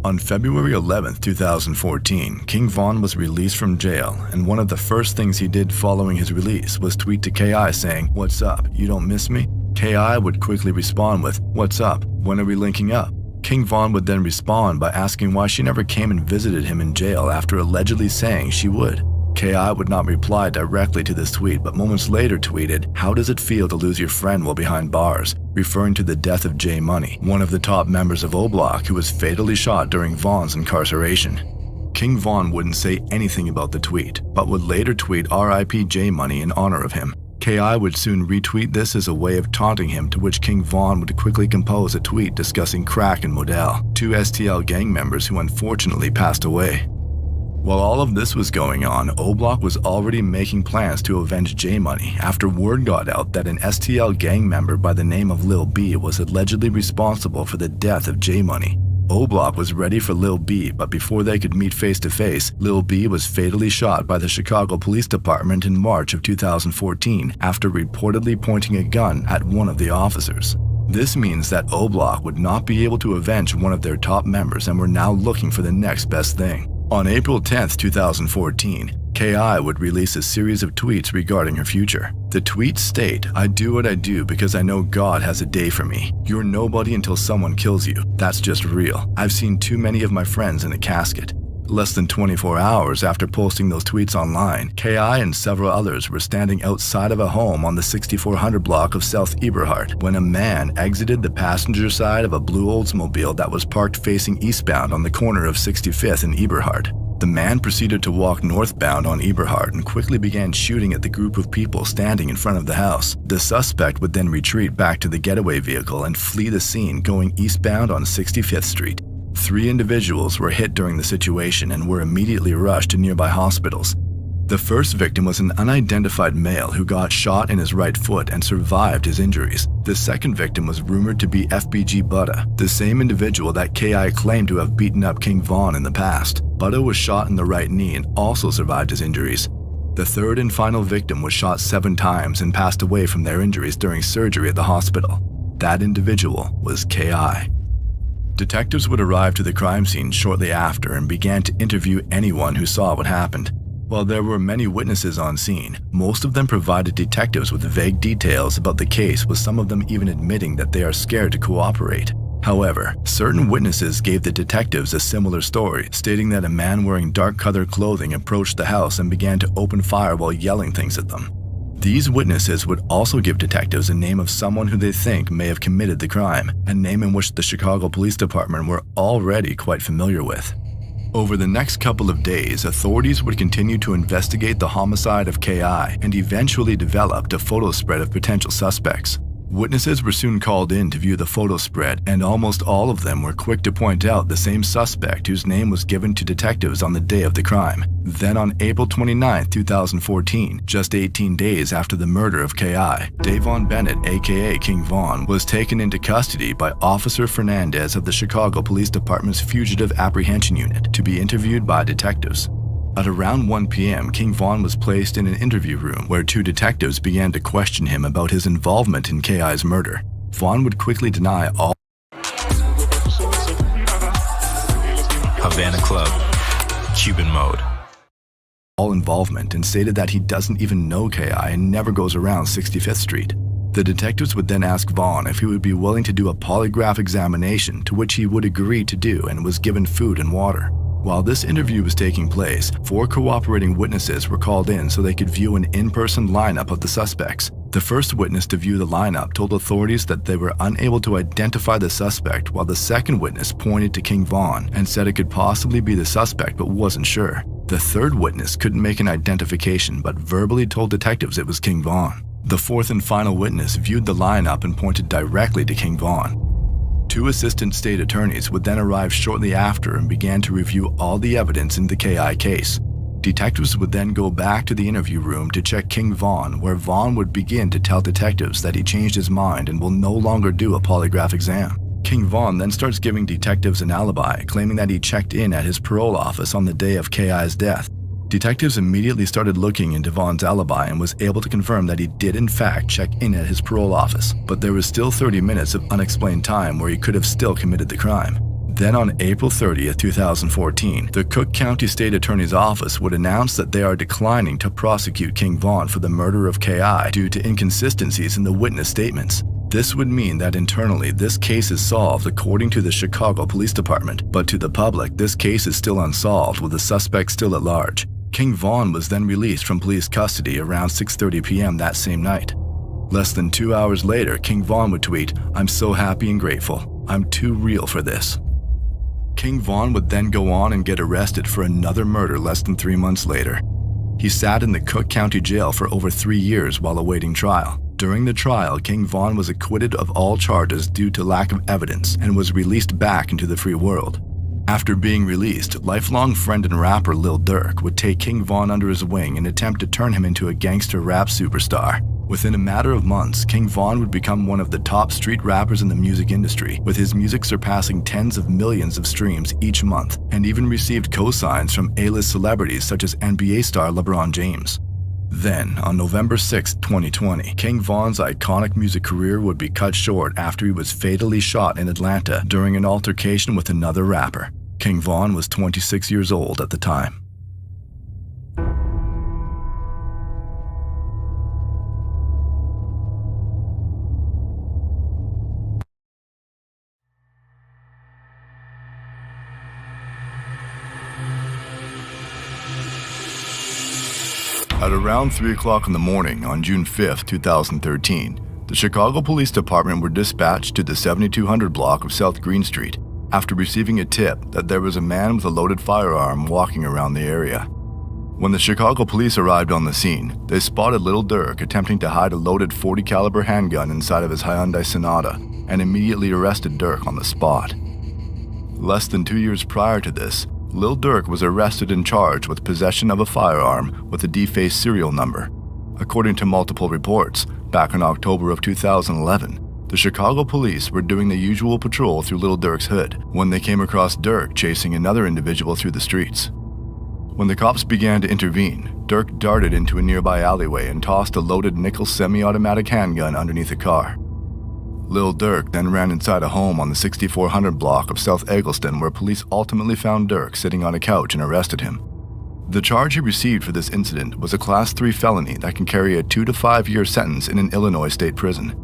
On February 11, 2014, King Von was released from jail, and one of the first things he did following his release was tweet to K.I. saying, "What's up, you don't miss me?" K.I. would quickly respond with, "What's up, when are we linking up?" King Von would then respond by asking why she never came and visited him in jail after allegedly saying she would. K.I. would not reply directly to this tweet, but moments later tweeted, "How does it feel to lose your friend while behind bars?" referring to the death of J Money, one of the top members of O-Block who was fatally shot during Von's incarceration. King Von wouldn't say anything about the tweet, but would later tweet RIP J Money in honor of him. K.I. would soon retweet this as a way of taunting him, to which King Von would quickly compose a tweet discussing Crack and Modell, two STL gang members who unfortunately passed away. While all of this was going on, O-Block was already making plans to avenge J-Money after word got out that an STL gang member by the name of Lil B was allegedly responsible for the death of J-Money. O-Block was ready for Lil B, but before they could meet face to face, Lil B was fatally shot by the Chicago Police Department in March of 2014 after reportedly pointing a gun at one of the officers. This means that O-Block would not be able to avenge one of their top members and were now looking for the next best thing. On April 10, 2014, K.I. would release a series of tweets regarding her future. The tweets state, "I do what I do because I know God has a day for me. You're nobody until someone kills you. That's just real. I've seen too many of my friends in a casket." Less than 24 hours after posting those tweets online, K.I. and several others were standing outside of a home on the 6400 block of South Eberhard when a man exited the passenger side of a blue Oldsmobile that was parked facing eastbound on the corner of 65th and Eberhard. The man proceeded to walk northbound on Eberhard and quickly began shooting at the group of people standing in front of the house. The suspect would then retreat back to the getaway vehicle and flee the scene going eastbound on 65th Street. 3 individuals were hit during the situation and were immediately rushed to nearby hospitals. The first victim was an unidentified male who got shot in his right foot and survived his injuries. The second victim was rumored to be FBG Butta, the same individual that K.I. claimed to have beaten up King Von in the past. Butta was shot in the right knee and also survived his injuries. The third and final victim was shot 7 times and passed away from their injuries during surgery at the hospital. That individual was K.I. Detectives would arrive to the crime scene shortly after and began to interview anyone who saw what happened. While there were many witnesses on scene, most of them provided detectives with vague details about the case, with some of them even admitting that they are scared to cooperate. However, certain witnesses gave the detectives a similar story, stating that a man wearing dark-colored clothing approached the house and began to open fire while yelling things at them. These witnesses would also give detectives a name of someone who they think may have committed the crime, a name in which the Chicago Police Department were already quite familiar with. Over the next couple of days, authorities would continue to investigate the homicide of K.I. and eventually developed a photo spread of potential suspects. Witnesses were soon called in to view the photo spread, and almost all of them were quick to point out the same suspect whose name was given to detectives on the day of the crime. Then on April 29, 2014, just 18 days after the murder of K.I., Davon Bennett, aka King Von, was taken into custody by Officer Fernandez of the Chicago Police Department's Fugitive Apprehension Unit to be interviewed by detectives. At around 1 p.m., King Von was placed in an interview room where two detectives began to question him about his involvement in K.I.'s murder. Von would quickly deny all Havana Club, Cuban mode. all involvement and stated that he doesn't even know K.I. and never goes around 65th Street. The detectives would then ask Vaughn if he would be willing to do a polygraph examination, to which he would agree to do and was given food and water. While this interview was taking place, 4 cooperating witnesses were called in so they could view an in-person lineup of the suspects. The first witness to view the lineup told authorities that they were unable to identify the suspect, while the second witness pointed to King Vaughn and said it could possibly be the suspect but wasn't sure. The third witness couldn't make an identification but verbally told detectives it was King Vaughn. The fourth and final witness viewed the lineup and pointed directly to King Vaughn. 2 assistant state attorneys would then arrive shortly after and began to review all the evidence in the K.I. case. Detectives would then go back to the interview room to check King Vaughn, where Vaughn would begin to tell detectives that he changed his mind and will no longer do a polygraph exam. King Vaughn then starts giving detectives an alibi, claiming that he checked in at his parole office on the day of K.I.'s death. Detectives immediately started looking into Vaughn's alibi and was able to confirm that he did in fact check in at his parole office, but there was still 30 minutes of unexplained time where he could have still committed the crime. Then on April 30th, 2014, the Cook County State Attorney's Office would announce that they are declining to prosecute King Vaughn for the murder of K.I. due to inconsistencies in the witness statements. This would mean that internally this case is solved according to the Chicago Police Department, but to the public this case is still unsolved with the suspect still at large. King Vaughn was then released from police custody around 6:30 p.m. that same night. Less than 2 hours later, King Vaughn would tweet, "I'm so happy and grateful. I'm too real for this." King Vaughn would then go on and get arrested for another murder less than 3 months later. He sat in the Cook County Jail for over 3 years while awaiting trial. During the trial, King Vaughn was acquitted of all charges due to lack of evidence and was released back into the free world. After being released, lifelong friend and rapper Lil Durk would take King Vaughn under his wing and attempt to turn him into a gangster rap superstar. Within a matter of months, King Vaughn would become one of the top street rappers in the music industry, with his music surpassing tens of millions of streams each month, and even received cosigns from A-list celebrities such as NBA star LeBron James. Then, on November 6, 2020, King Vaughn's iconic music career would be cut short after he was fatally shot in Atlanta during an altercation with another rapper. King Vaughn was 26 years old at the time. At around 3 o'clock in the morning on June 5, 2013, the Chicago Police Department were dispatched to the 7200 block of South Green Street after receiving a tip that there was a man with a loaded firearm walking around the area. When the Chicago police arrived on the scene, they spotted Lil Durk attempting to hide a loaded .40 caliber handgun inside of his Hyundai Sonata and immediately arrested Durk on the spot. Less than 2 years prior to this, Lil Durk was arrested and charged with possession of a firearm with a defaced serial number. According to multiple reports, back in October of 2011, the Chicago police were doing the usual patrol through Lil Durk's hood when they came across Durk chasing another individual through the streets. When the cops began to intervene, Durk darted into a nearby alleyway and tossed a loaded nickel semi-automatic handgun underneath a car. Lil Durk then ran inside a home on the 6400 block of South Eggleston, where police ultimately found Durk sitting on a couch and arrested him. The charge he received for this incident was a Class 3 felony that can carry a 2 to 5 year sentence in an Illinois state prison.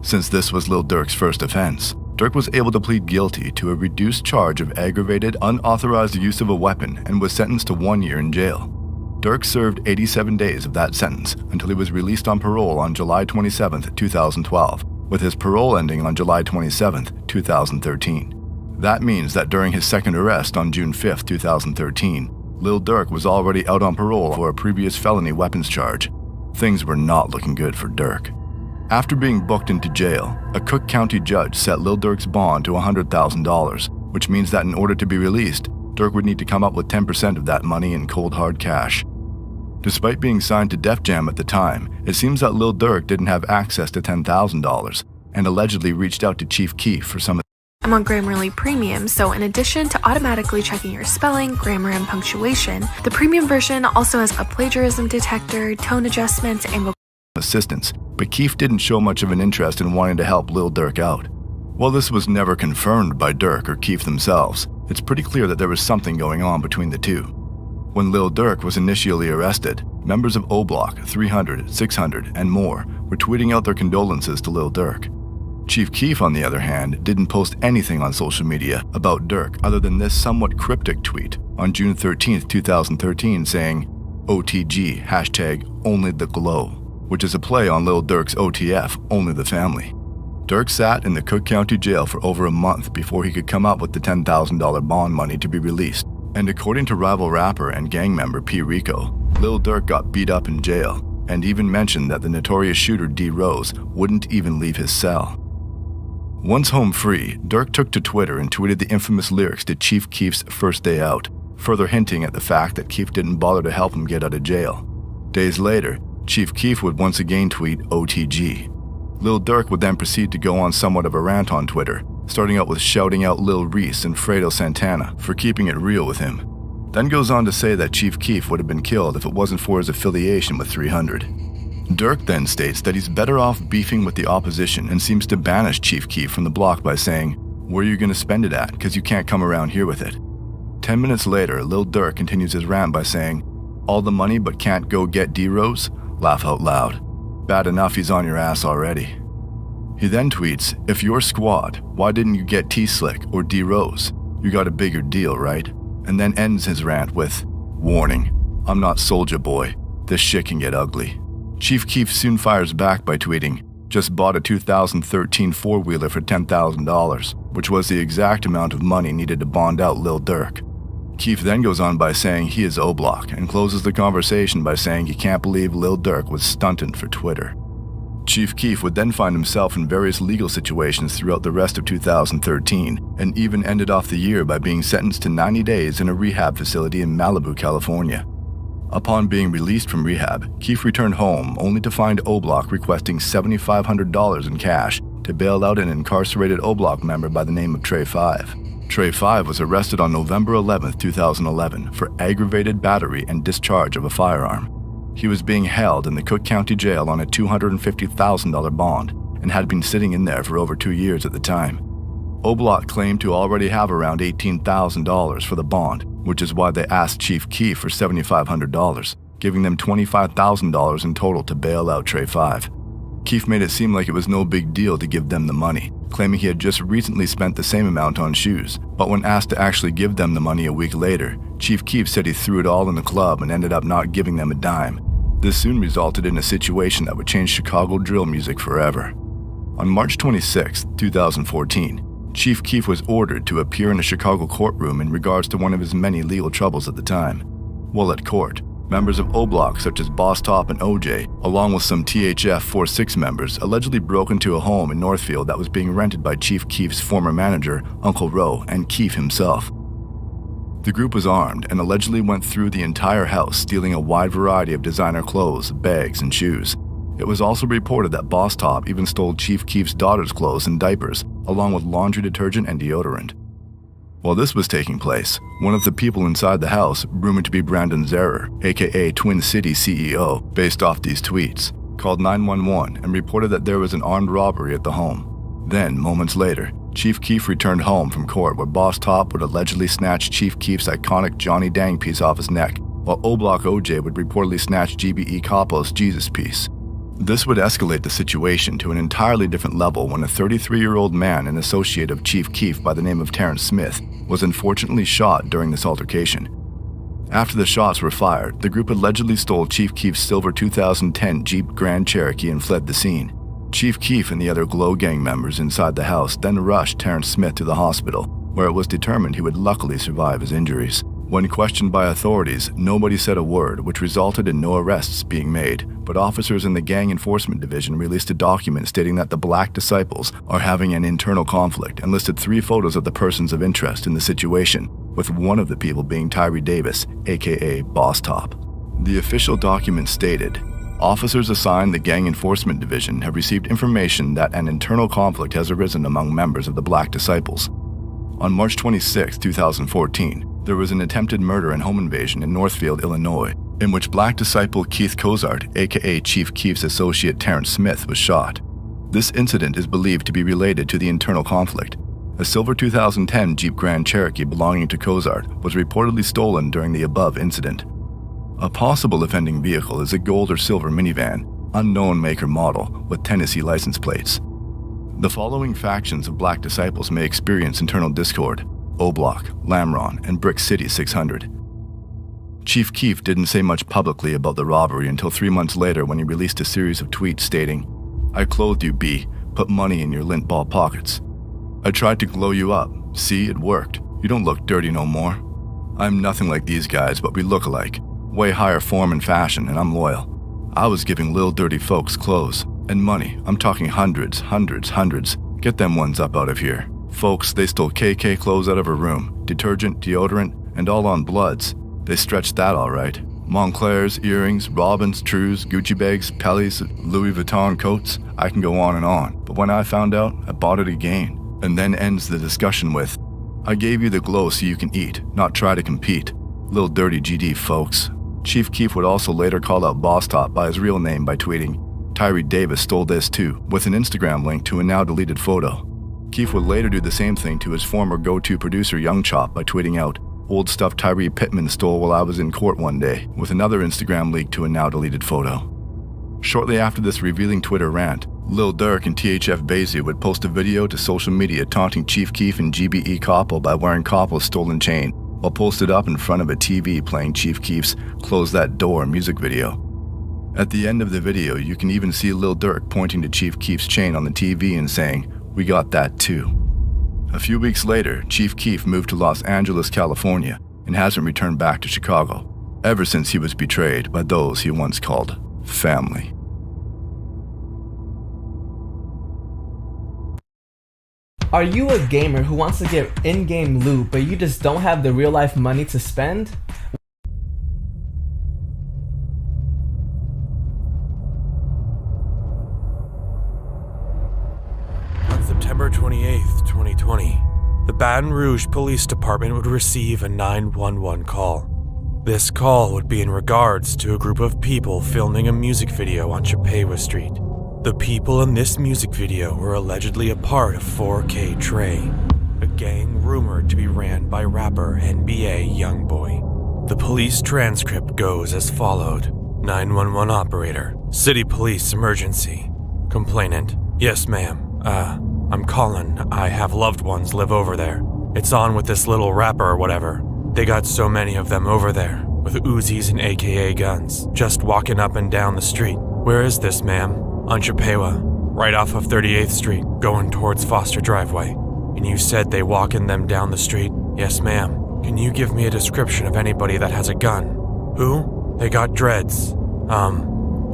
Since this was Lil Durk's first offense, Durk was able to plead guilty to a reduced charge of aggravated, unauthorized use of a weapon and was sentenced to 1 year in jail. Durk served 87 days of that sentence until he was released on parole on July 27, 2012, with his parole ending on July 27, 2013. That means that during his second arrest on June 5, 2013, Lil Durk was already out on parole for a previous felony weapons charge. Things were not looking good for Durk. After being booked into jail, a Cook County judge set Lil Durk's bond to $100,000, which means that in order to be released, Durk would need to come up with 10% of that money in cold hard cash. Despite being signed to Def Jam at the time, it seems that Lil Durk didn't have access to $10,000 and allegedly reached out to Chief Keef for some. I'm on Grammarly Premium, so in addition to automatically checking your spelling, grammar, and punctuation, the premium version also has a plagiarism detector, tone adjustments, and assistance, but Keef didn't show much of an interest in wanting to help Lil Durk out. While this was never confirmed by Durk or Keef themselves, it's pretty clear that there was something going on between the two. When Lil Durk was initially arrested, members of O Block, 300, 600, and more were tweeting out their condolences to Lil Durk. Chief Keef, on the other hand, didn't post anything on social media about Durk other than this somewhat cryptic tweet on June 13, 2013 saying, OTG, #OnlyTheGlow, which is a play on Lil Durk's OTF, Only the Family. Durk sat in the Cook County jail for over a month before he could come up with the $10,000 bond money to be released, and according to rival rapper and gang member P. Rico, Lil Durk got beat up in jail and even mentioned that the notorious shooter D. Rose wouldn't even leave his cell. Once home free, Durk took to Twitter and tweeted the infamous lyrics to Chief Keef's First Day Out, further hinting at the fact that Keef didn't bother to help him get out of jail. Days later, Chief Keef would once again tweet OTG. Lil Durk would then proceed to go on somewhat of a rant on Twitter, starting out with shouting out Lil Reese and Fredo Santana for keeping it real with him. Then goes on to say that Chief Keef would have been killed if it wasn't for his affiliation with 300. Durk then states that he's better off beefing with the opposition and seems to banish Chief Keef from the block by saying, "Where are you going to spend it at? Because you can't come around here with it." 10 minutes later, Lil Durk continues his rant by saying, "All the money but can't go get D-Rose? Laugh out loud. Bad enough he's on your ass already." He then tweets, "If you're squad, why didn't you get T-Slick or D-Rose? You got a bigger deal, right?" And then ends his rant with, "Warning, I'm not Soulja Boy. This shit can get ugly." Chief Keef soon fires back by tweeting, "Just bought a 2013 four-wheeler for $10,000, which was the exact amount of money needed to bond out Lil Durk." Keef then goes on by saying he is O-Block and closes the conversation by saying he can't believe Lil Durk was stunted for Twitter. Chief Keef would then find himself in various legal situations throughout the rest of 2013 and even ended off the year by being sentenced to 90 days in a rehab facility in Malibu, California. Upon being released from rehab, Keef returned home only to find O-Block requesting $7,500 in cash to bail out an incarcerated O-Block member by the name of Trey 5. Trey 5 was arrested on November 11, 2011 for aggravated battery and discharge of a firearm. He was being held in the Cook County Jail on a $250,000 bond and had been sitting in there for over 2 years at the time. O-Block claimed to already have around $18,000 for the bond, which is why they asked Chief Keef for $7,500, giving them $25,000 in total to bail out Trey 5. Keef made it seem like it was no big deal to give them the money, claiming he had just recently spent the same amount on shoes, but when asked to actually give them the money a week later, Chief Keef said he threw it all in the club and ended up not giving them a dime. This soon resulted in a situation that would change Chicago drill music forever. On March 26, 2014, Chief Keef was ordered to appear in a Chicago courtroom in regards to one of his many legal troubles at the time. While at court, members of O-Block such as Boss Top and OJ, along with some THF 46 members, allegedly broke into a home in Northfield that was being rented by Chief Keef's former manager, Uncle Roe, and Keef himself. The group was armed and allegedly went through the entire house, stealing a wide variety of designer clothes, bags, and shoes. It was also reported that Boss Top even stole Chief Keef's daughter's clothes and diapers, along with laundry detergent and deodorant. While this was taking place, one of the people inside the house, rumored to be Brandon Zerer, aka Twin City CEO, based off these tweets, called 911 and reported that there was an armed robbery at the home. Then, moments later, Chief Keef returned home from court where Boss Top would allegedly snatch Chief Keef's iconic Johnny Dang piece off his neck, while O-Block OJ would reportedly snatch GBE Capo's Jesus piece. This would escalate the situation to an entirely different level when a 33-year-old man and associate of Chief Keef by the name of Terrence Smith was unfortunately shot during this altercation. After the shots were fired, the group allegedly stole Chief Keef's silver 2010 Jeep Grand Cherokee and fled the scene. Chief Keef and the other Glow Gang members inside the house then rushed Terrence Smith to the hospital, where it was determined he would luckily survive his injuries. When questioned by authorities, nobody said a word, which resulted in no arrests being made, but officers in the Gang Enforcement Division released a document stating that the Black Disciples are having an internal conflict and listed 3 photos of the persons of interest in the situation, with one of the people being Tyree Davis, aka Boss Top. The official document stated, officers assigned the Gang Enforcement Division have received information that an internal conflict has arisen among members of the Black Disciples. On March 26, 2014, there was an attempted murder and home invasion in Northfield, Illinois, in which Black Disciple Keith Cozart, aka Chief Keef's associate Terrence Smith, was shot. This incident is believed to be related to the internal conflict. A silver 2010 Jeep Grand Cherokee belonging to Cozart was reportedly stolen during the above incident. A possible offending vehicle is a gold or silver minivan, unknown make or model, with Tennessee license plates. The following factions of Black Disciples may experience internal discord: O-Block, Lamron, and Brick City 600. Chief Keef didn't say much publicly about the robbery until 3 months later when he released a series of tweets stating, "I clothed you, B, put money in your lint ball pockets. I tried to glow you up. See, it worked. You don't look dirty no more. I'm nothing like these guys, but we look alike. Way higher form and fashion, and I'm loyal. I was giving Lil Dirty folks clothes. And money. I'm talking hundreds. Get them ones up out of here. Folks, they stole KK clothes out of her room. Detergent, deodorant, and all on Bloods. They stretched that all right. Moncler's, earrings, Robins, Trues, Gucci bags, Pellies, Louis Vuitton coats. I can go on and on. But when I found out, I bought it again." And then ends the discussion with, "I gave you the glow so you can eat, not try to compete. Lil Dirty GD, folks." Chief Keef would also later call out Boss Top by his real name by tweeting, "Tyree Davis stole this too," with an Instagram link to a now deleted photo. Keef would later do the same thing to his former go-to producer Young Chop by tweeting out, "Old stuff Tyree Pittman stole while I was in court one day," with another Instagram leak to a now deleted photo. Shortly after this revealing Twitter rant, Lil Durk and THF Basie would post a video to social media taunting Chief Keef and GBE Capo by wearing Capo's stolen chain, while posted up in front of a TV playing Chief Keef's "Close That Door" music video. At the end of the video, you can even see Lil Durk pointing to Chief Keef's chain on the TV and saying, "We got that too." A few weeks later, Chief Keef moved to Los Angeles, California, and hasn't returned back to Chicago, ever since he was betrayed by those he once called family. Are you a gamer who wants to get in-game loot, but you just don't have the real-life money to spend? On September 28th, 2020, the Baton Rouge Police Department would receive a 911 call. This call would be in regards to a group of people filming a music video on Chippewa Street. The people in this music video were allegedly a part of 4K Trey, a gang rumored to be ran by rapper NBA Youngboy. The police transcript goes as followed. 911 operator, City Police emergency. Complainant, yes ma'am, I'm calling. I have loved ones live over there. It's on with this little rapper or whatever. They got so many of them over there, with Uzis and AKA guns, just walking up and down the street. Where is this, ma'am? On Chippewa, right off of 38th Street, going towards Foster Driveway. And you said they walking them down the street? Yes, ma'am. Can you give me a description of anybody that has a gun? Who? They got dreads.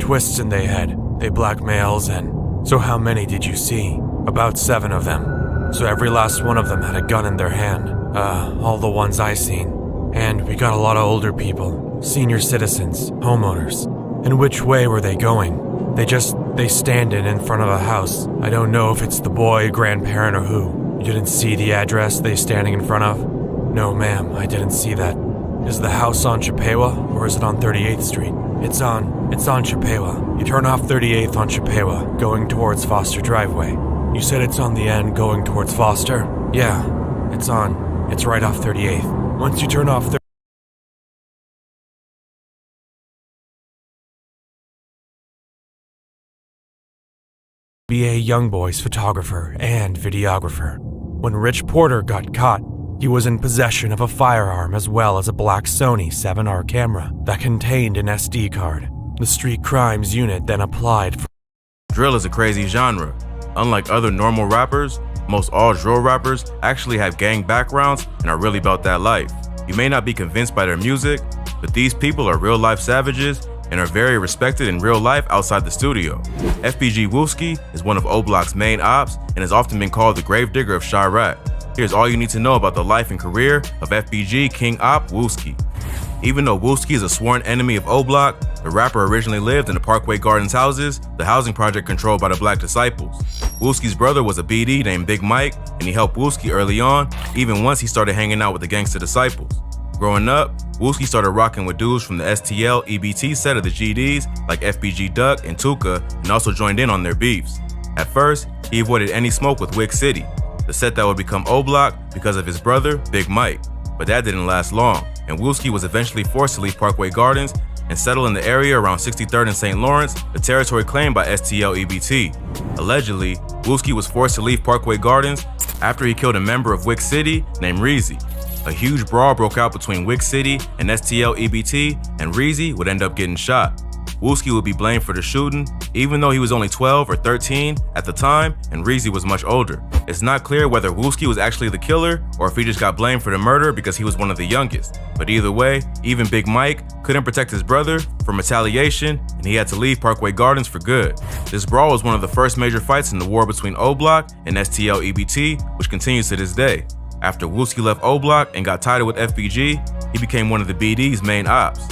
Twists in they head. They black males and... So how many did you see? About 7 of them. So every last one of them had a gun in their hand. All the ones I seen. And we got a lot of older people. Senior citizens. Homeowners. And which way were they going? They standing in front of a house. I don't know if it's the boy, grandparent, or who. You didn't see the address they standing in front of? No, ma'am, I didn't see that. Is the house on Chippewa, or is it on 38th Street? It's on Chippewa. You turn off 38th on Chippewa, going towards Foster Driveway. You said it's on the end, going towards Foster? Yeah, it's right off 38th. Once you turn off NBA Youngboy's photographer and videographer. When Rich Porter got caught, he was in possession of a firearm as well as a black Sony 7R camera that contained an SD card. The Street Crimes Unit then applied for. Drill is a crazy genre. Unlike other normal rappers, most all drill rappers actually have gang backgrounds and are really about that life. You may not be convinced by their music, but these people are real life savages and are very respected in real life outside the studio. FBG Wooski is one of O-Block's main ops and has often been called the gravedigger of Chirac. Here's all you need to know about the life and career of FBG King Op Wooski. Even though Wooski is a sworn enemy of O-Block, the rapper originally lived in the Parkway Gardens houses, the housing project controlled by the Black Disciples. Wooski's brother was a BD named Big Mike, and he helped Wooski early on, even once he started hanging out with the Gangsta Disciples. Growing up, Wooski started rocking with dudes from the STL EBT set of the GDs like FBG Duck and Tuka, and also joined in on their beefs. At first, he avoided any smoke with Wick City, the set that would become O-Block because of his brother, Big Mike. But that didn't last long, and Wooski was eventually forced to leave Parkway Gardens and settle in the area around 63rd and St. Lawrence, the territory claimed by STL EBT. Allegedly, Wooski was forced to leave Parkway Gardens after he killed a member of Wick City named Reezy. A huge brawl broke out between Wick City and STL EBT, and Reezy would end up getting shot. Wooski would be blamed for the shooting, even though he was only 12 or 13 at the time, and Reezy was much older. It's not clear whether Wooski was actually the killer or if he just got blamed for the murder because he was one of the youngest. But either way, even Big Mike couldn't protect his brother from retaliation, and he had to leave Parkway Gardens for good. This brawl was one of the first major fights in the war between O-Block and STL EBT, which continues to this day. After Wooski left O-Block and got tighter with FBG, he became one of the BD's main ops.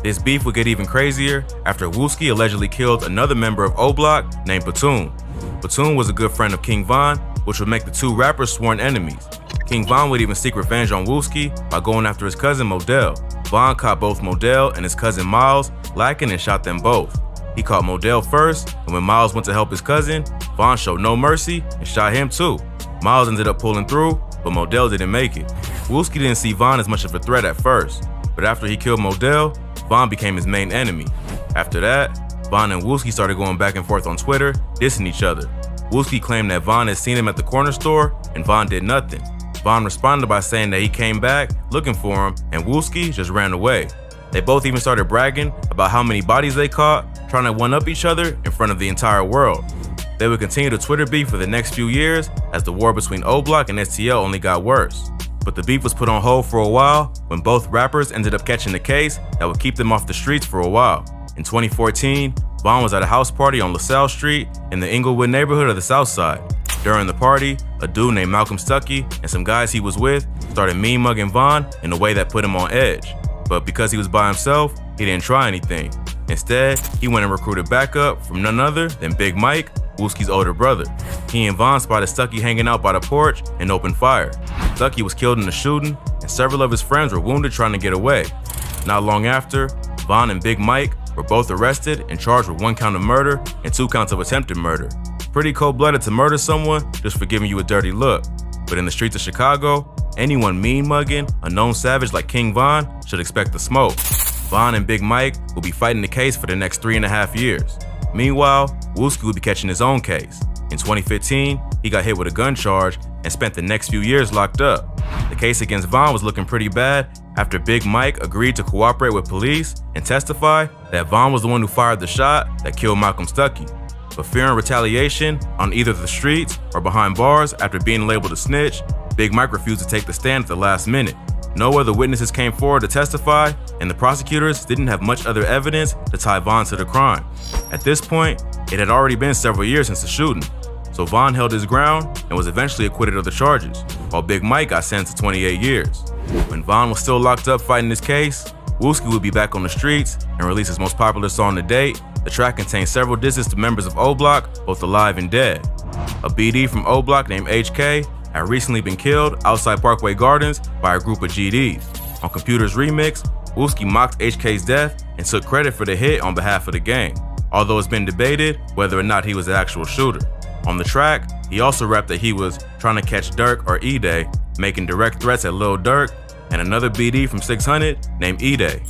This beef would get even crazier after Wooski allegedly killed another member of O-Block named Platoon. Platoon was a good friend of King Von, which would make the two rappers sworn enemies. King Von would even seek revenge on Wooski by going after his cousin Modell. Von caught both Modell and his cousin Miles lacking and shot them both. He caught Modell first, and when Miles went to help his cousin, Von showed no mercy and shot him too. Miles ended up pulling through, but Modell didn't make it. Wooski didn't see Von as much of a threat at first, but after he killed Modell, Von became his main enemy. After that, Von and Wooski started going back and forth on Twitter, dissing each other. Wooski claimed that Von had seen him at the corner store, and Von did nothing. Von responded by saying that he came back looking for him, and Wooski just ran away. They both even started bragging about how many bodies they caught, trying to one-up each other in front of the entire world. They would continue the Twitter beef for the next few years as the war between O-Block and STL only got worse. But the beef was put on hold for a while when both rappers ended up catching a case that would keep them off the streets for a while. In 2014, Von was at a house party on LaSalle Street in the Inglewood neighborhood of the South Side. During the party, a dude named Malcolm Stuckey and some guys he was with started mean mugging Von in a way that put him on edge. But because he was by himself, he didn't try anything. Instead, he went and recruited backup from none other than Big Mike, Wooski's older brother. He and Von spotted Stuckey hanging out by the porch and opened fire. Stuckey was killed in the shooting, and several of his friends were wounded trying to get away. Not long after, Von and Big Mike were both arrested and charged with 1 count of murder and 2 counts of attempted murder. Pretty cold-blooded to murder someone just for giving you a dirty look. But in the streets of Chicago, anyone mean mugging a known savage like King Von should expect the smoke. Von and Big Mike will be fighting the case for the next 3.5 years. Meanwhile, Wooski will be catching his own case. In 2015, he got hit with a gun charge and spent the next few years locked up. The case against Von was looking pretty bad after Big Mike agreed to cooperate with police and testify that Von was the one who fired the shot that killed Malcolm Stuckey. But fearing retaliation on either the streets or behind bars after being labeled a snitch, Big Mike refused to take the stand at the last minute. No other witnesses came forward to testify, and the prosecutors didn't have much other evidence to tie Von to the crime. At this point, it had already been several years since the shooting, so Von held his ground and was eventually acquitted of the charges, while Big Mike got sentenced to 28 years. When Von was still locked up fighting this case, Wooski would be back on the streets and release his most popular song to date. The track contains several disses to members of O-Block, both alive and dead. A BD from O-Block named HK had recently been killed outside Parkway Gardens by a group of GDs. On Computer's remix, Wooski mocked HK's death and took credit for the hit on behalf of the gang, although it's been debated whether or not he was the actual shooter. On the track, he also rapped that he was trying to catch Durk or E-Day, making direct threats at Lil Durk and another BD from 600 named E-Day.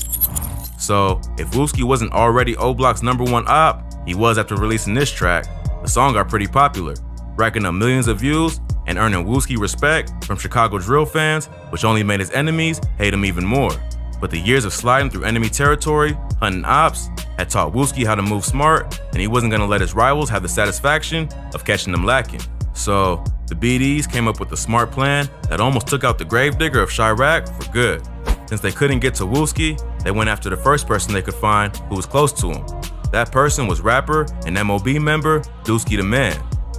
So, if Wooski wasn't already O-Block's #1 op, he was after releasing this track. The song got pretty popular, racking up millions of views and earning Wooski respect from Chicago drill fans, which only made his enemies hate him even more. But the years of sliding through enemy territory, hunting ops, had taught Wooski how to move smart, and he wasn't gonna let his rivals have the satisfaction of catching them lacking. So, the BDs came up with a smart plan that almost took out the gravedigger of Chirac for good. Since they couldn't get to Wooski, they went after the first person they could find who was close to him. That person was rapper and MOB member Dusky the Man.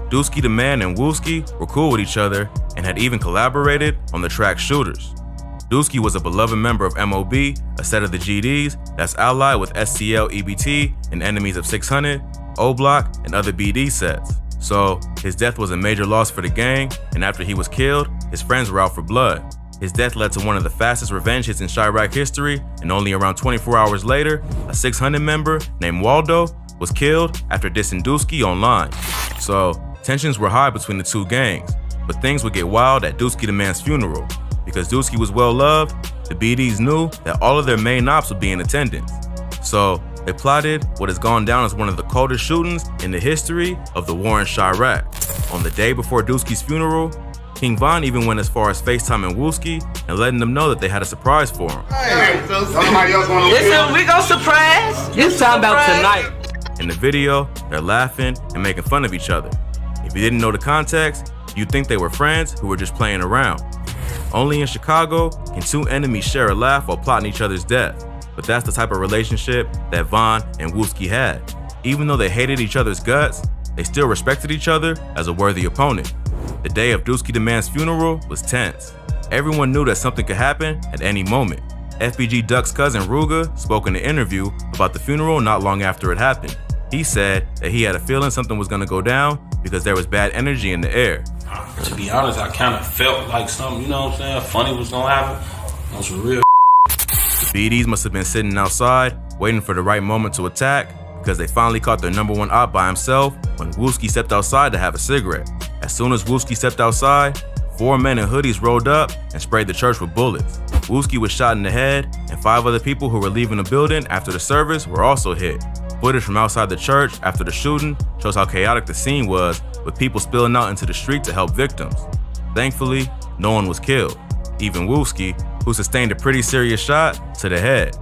Dusky the Man and Wooski were cool with each other and had even collaborated on the track Shooters. Dusky was a beloved member of MOB, a set of the GDs that's allied with SCL EBT and enemies of 600, O-Block, and other BD sets. So, his death was a major loss for the gang, and after he was killed, his friends were out for blood. His death led to one of the fastest revenge hits in Chirac history, and only around 24 hours later, a 600 member named Waldo was killed after dissing Dusky online. So, tensions were high between the two gangs, but things would get wild at Dusky the Man's funeral. Because Dusky was well loved, the BDs knew that all of their main ops would be in attendance. So, they plotted what has gone down as one of the coldest shootings in the history of the war in Chirac. On the day before Dusky's funeral, King Von even went as far as FaceTiming Wooski and letting them know that they had a surprise for him. Listen, we gon' surprise. It's time about tonight. In the video, they're laughing and making fun of each other. If you didn't know the context, you'd think they were friends who were just playing around. Only in Chicago can two enemies share a laugh while plotting each other's death. But that's the type of relationship that Von and Wooski had. Even though they hated each other's guts, they still respected each other as a worthy opponent. The day of Dusky the Man's funeral was tense. Everyone knew that something could happen at any moment. FBG Duck's cousin Ruga spoke in an interview about the funeral not long after it happened. He said that he had a feeling something was gonna go down because there was bad energy in the air. To be honest, I kind of felt like something, you know what I'm saying, funny was gonna happen. On some real The BDs must have been sitting outside, waiting for the right moment to attack, because they finally caught their number one op by himself when Wooski stepped outside to have a cigarette. As soon as Wooski stepped outside, 4 men in hoodies rolled up and sprayed the church with bullets. Wooski was shot in the head, and 5 other people who were leaving the building after the service were also hit. Footage from outside the church after the shooting shows how chaotic the scene was, with people spilling out into the street to help victims. Thankfully, no one was killed, even Wooski, who sustained a pretty serious shot to the head.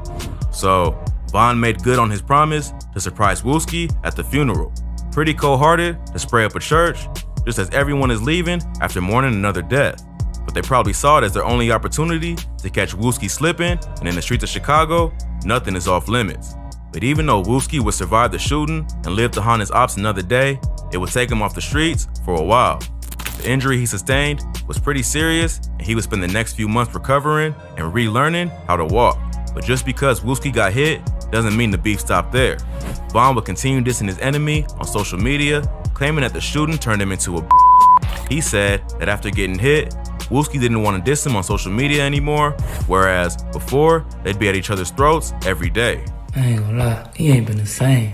So, Von made good on his promise to surprise Wooski at the funeral. Pretty cold-hearted to spray up a church, just as everyone is leaving after mourning another death. But they probably saw it as their only opportunity to catch Wooski slipping, and in the streets of Chicago, nothing is off limits. But even though Wooski would survive the shooting and live to haunt his ops another day, it would take him off the streets for a while. The injury he sustained was pretty serious, and he would spend the next few months recovering and relearning how to walk. But just because Wooski got hit doesn't mean the beef stopped there. Von would continue dissing his enemy on social media, claiming that the shooting turned him into a He said that after getting hit, Wooski didn't want to diss him on social media anymore, whereas before, they'd be at each other's throats every day. I ain't gonna lie, he ain't been the same.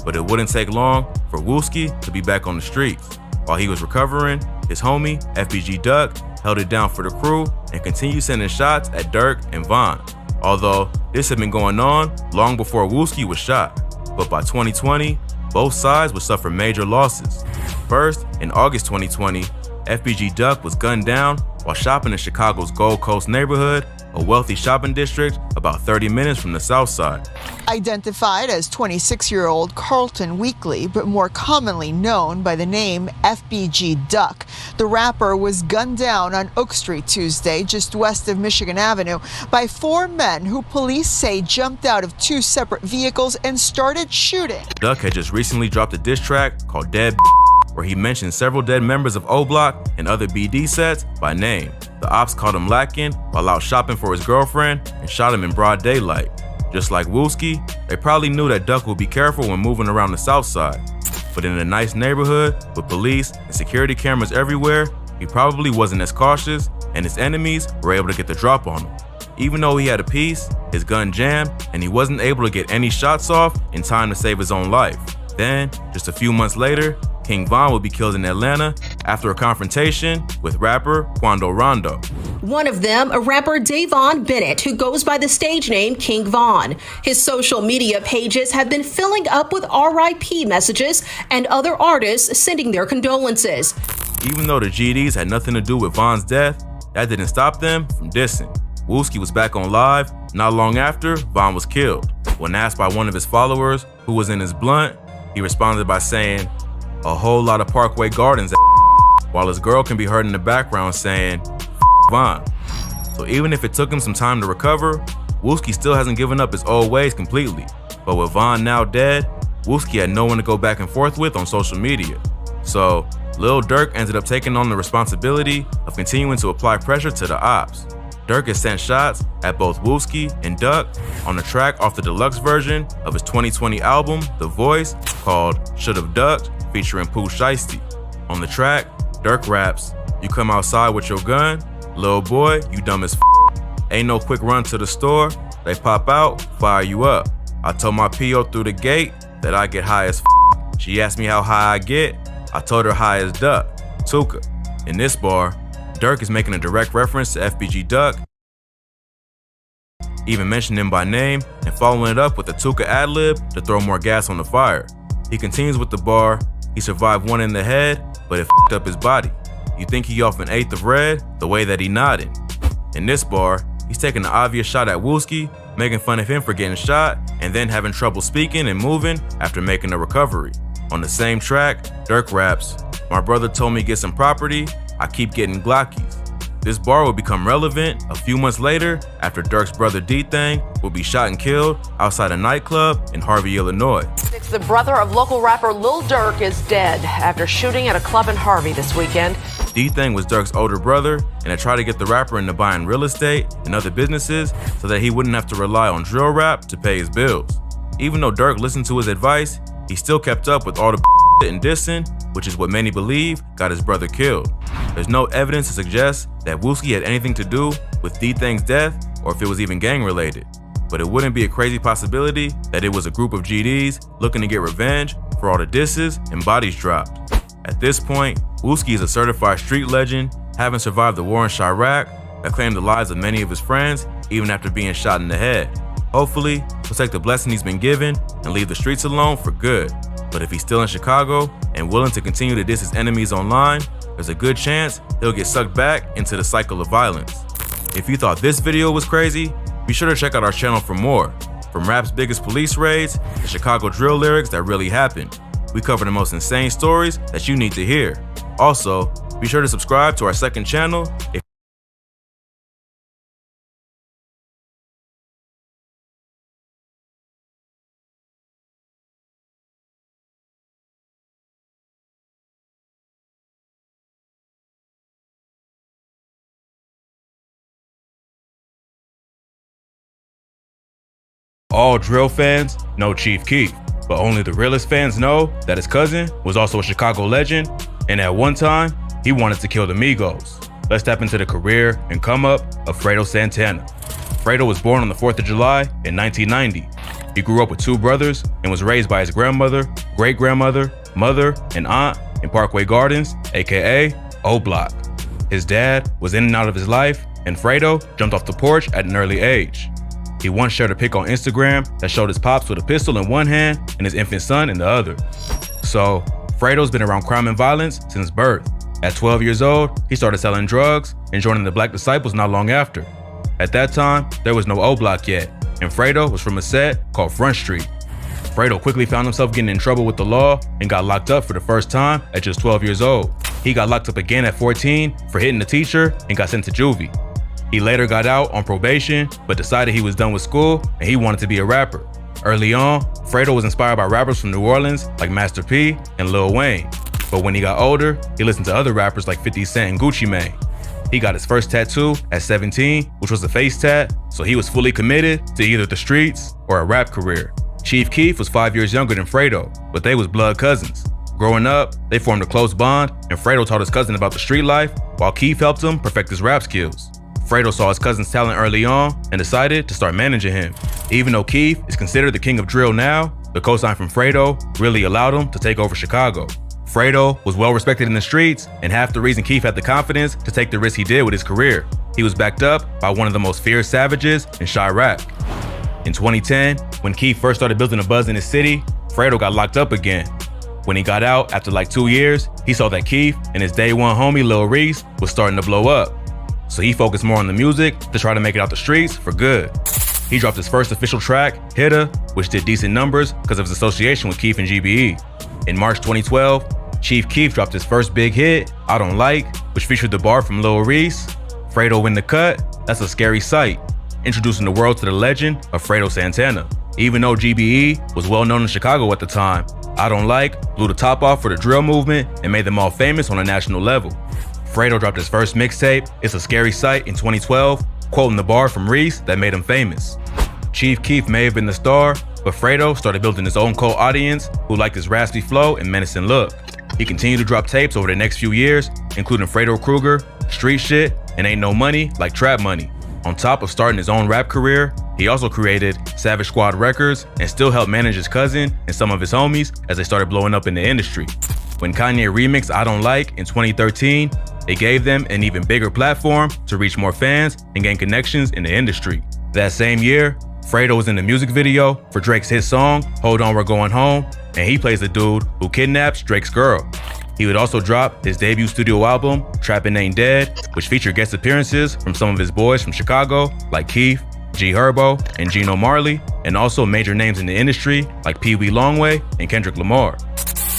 But it wouldn't take long for Wooski to be back on the streets. While he was recovering, his homie, FBG Duck, held it down for the crew and continued sending shots at Dirk and Von. Although this had been going on long before Wooski was shot. But by 2020, both sides would suffer major losses. First, in August 2020, FBG Duck was gunned down while shopping in Chicago's Gold Coast neighborhood, a wealthy shopping district about 30 minutes from the south side. Identified as 26-year-old Carlton Weekly, but more commonly known by the name FBG Duck, the rapper was gunned down on Oak Street Tuesday, just west of Michigan Avenue, by 4 men who police say jumped out of 2 separate vehicles and started shooting. Duck had just recently dropped a diss track called Dead, where he mentioned several dead members of O-Block and other BD sets by name. The ops caught him lacking while out shopping for his girlfriend and shot him in broad daylight. Just like Wooski, they probably knew that Duck would be careful when moving around the south side. But in a nice neighborhood with police and security cameras everywhere, he probably wasn't as cautious, and his enemies were able to get the drop on him. Even though he had a piece, his gun jammed, and he wasn't able to get any shots off in time to save his own life. Then, just a few months later, King Von would be killed in Atlanta after a confrontation with rapper Quando Rondo. One of them, a rapper Davon Bennett, who goes by the stage name King Von. His social media pages have been filling up with RIP messages and other artists sending their condolences. Even though the GDs had nothing to do with Von's death, that didn't stop them from dissing. Wooski was back on live not long after Von was killed. When asked by one of his followers who was in his blunt, he responded by saying, "A whole lot of Parkway Gardens," while his girl can be heard in the background saying, Von. So even if it took him some time to recover, Wooski still hasn't given up his old ways completely. But with Von now dead, Wooski had no one to go back and forth with on social media. So Lil Durk ended up taking on the responsibility of continuing to apply pressure to the ops. Durk has sent shots at both Wooski and Duck on a track off the deluxe version of his 2020 album, The Voice, called Should've Ducked, featuring Pooh Shiesty. On the track, Durk raps, "You come outside with your gun, little boy, you dumb as f***. Ain't no quick run to the store, they pop out, fire you up. I told my P.O. through the gate that I get high as f***. She asked me how high I get, I told her high as Duck, Tuka." In this bar, Durk is making a direct reference to FBG Duck, even mentioning him by name and following it up with a Tuka ad-lib to throw more gas on the fire. He continues with the bar, "He survived one in the head, but it f***ed up his body. You think he off an eighth of red, the way that he nodded." In this bar, he's taking an obvious shot at Wooski, making fun of him for getting shot and then having trouble speaking and moving after making a recovery. On the same track, Durk raps, "My brother told me get some property, I keep getting Glockies." This bar will become relevant a few months later after Durk's brother D-Thang will be shot and killed outside a nightclub in Harvey, Illinois. The brother of local rapper Lil Durk is dead after shooting at a club in Harvey this weekend. D-Thang was Durk's older brother and had tried to get the rapper into buying real estate and other businesses so that he wouldn't have to rely on drill rap to pay his bills. Even though Durk listened to his advice, he still kept up with all the and dissing, which is what many believe got his brother killed. There's no evidence to suggest that Wooski had anything to do with D-Thang's death or if it was even gang related, but it wouldn't be a crazy possibility that it was a group of GDs looking to get revenge for all the disses and bodies dropped. At this point, Wooski is a certified street legend, having survived the war in Chirac that claimed the lives of many of his friends even after being shot in the head. Hopefully, he'll take the blessing he's been given and leave the streets alone for good. But if he's still in Chicago and willing to continue to diss his enemies online, there's a good chance he'll get sucked back into the cycle of violence. If you thought this video was crazy, be sure to check out our channel for more. From rap's biggest police raids to Chicago drill lyrics that really happened, we cover the most insane stories that you need to hear. Also, be sure to subscribe to our second channel if all drill fans know Chief Keef, but only the realest fans know that his cousin was also a Chicago legend, and at one time, he wanted to kill the Migos. Let's tap into the career and come up of Fredo Santana. Fredo was born on the 4th of July in 1990. He grew up with two brothers and was raised by his grandmother, great-grandmother, mother, and aunt in Parkway Gardens, aka O Block. His dad was in and out of his life, and Fredo jumped off the porch at an early age. He once shared a pic on Instagram that showed his pops with a pistol in one hand and his infant son in the other. So, Fredo's been around crime and violence since birth. At 12 years old, he started selling drugs and joining the Black Disciples not long after. At that time, there was no O Block yet, and Fredo was from a set called Front Street. Fredo quickly found himself getting in trouble with the law and got locked up for the first time at just 12 years old. He got locked up again at 14 for hitting a teacher and got sent to juvie. He later got out on probation, but decided he was done with school and he wanted to be a rapper. Early on, Fredo was inspired by rappers from New Orleans like Master P and Lil Wayne. But when he got older, he listened to other rappers like 50 Cent and Gucci Mane. He got his first tattoo at 17, which was a face tat, so he was fully committed to either the streets or a rap career. Chief Keef was 5 years younger than Fredo, but they was blood cousins. Growing up, they formed a close bond, and Fredo taught his cousin about the street life, while Keef helped him perfect his rap skills. Fredo saw his cousin's talent early on and decided to start managing him. Even though Keef is considered the king of drill now, the cosign from Fredo really allowed him to take over Chicago. Fredo was well respected in the streets, and half the reason Keef had the confidence to take the risk he did with his career. he was backed up by one of the most fierce savages in Chirac. In 2010, when Keith first started building a buzz in his city, Fredo got locked up again. When he got out after like 2 years, he saw that Keith and his day one homie Lil Reese was starting to blow up. So he focused more on the music to try to make it out the streets for good. He dropped his first official track, Hitta, which did decent numbers because of his association with Keith and GBE. In March 2012, Chief Keef dropped his first big hit, I Don't Like, which featured the bar from Lil Reese. Fredo win the cut, that's a scary sight, introducing the world to the legend of Fredo Santana. Even though GBE was well known in Chicago at the time, I Don't Like blew the top off for the drill movement and made them all famous on a national level. Fredo dropped his first mixtape, It's a Scary Sight, in 2012, quoting the bar from Reese that made him famous. Chief Keef may have been the star, but Fredo started building his own cult audience who liked his raspy flow and menacing look. He continued to drop tapes over the next few years, including Fredo Krueger, Street Shit, and Ain't No Money Like Trap Money. On top of starting his own rap career, he also created Savage Squad Records and still helped manage his cousin and some of his homies as they started blowing up in the industry. When Kanye remixed I Don't Like in 2013, it gave them an even bigger platform to reach more fans and gain connections in the industry. That same year, Fredo was in the music video for Drake's hit song, Hold On We're Going Home, and he plays the dude who kidnaps Drake's girl. He would also drop his debut studio album, Trappin' Ain't Dead, which featured guest appearances from some of his boys from Chicago, like Keith, G Herbo, and Gino Marley, and also major names in the industry like Pee Wee Longway and Kendrick Lamar.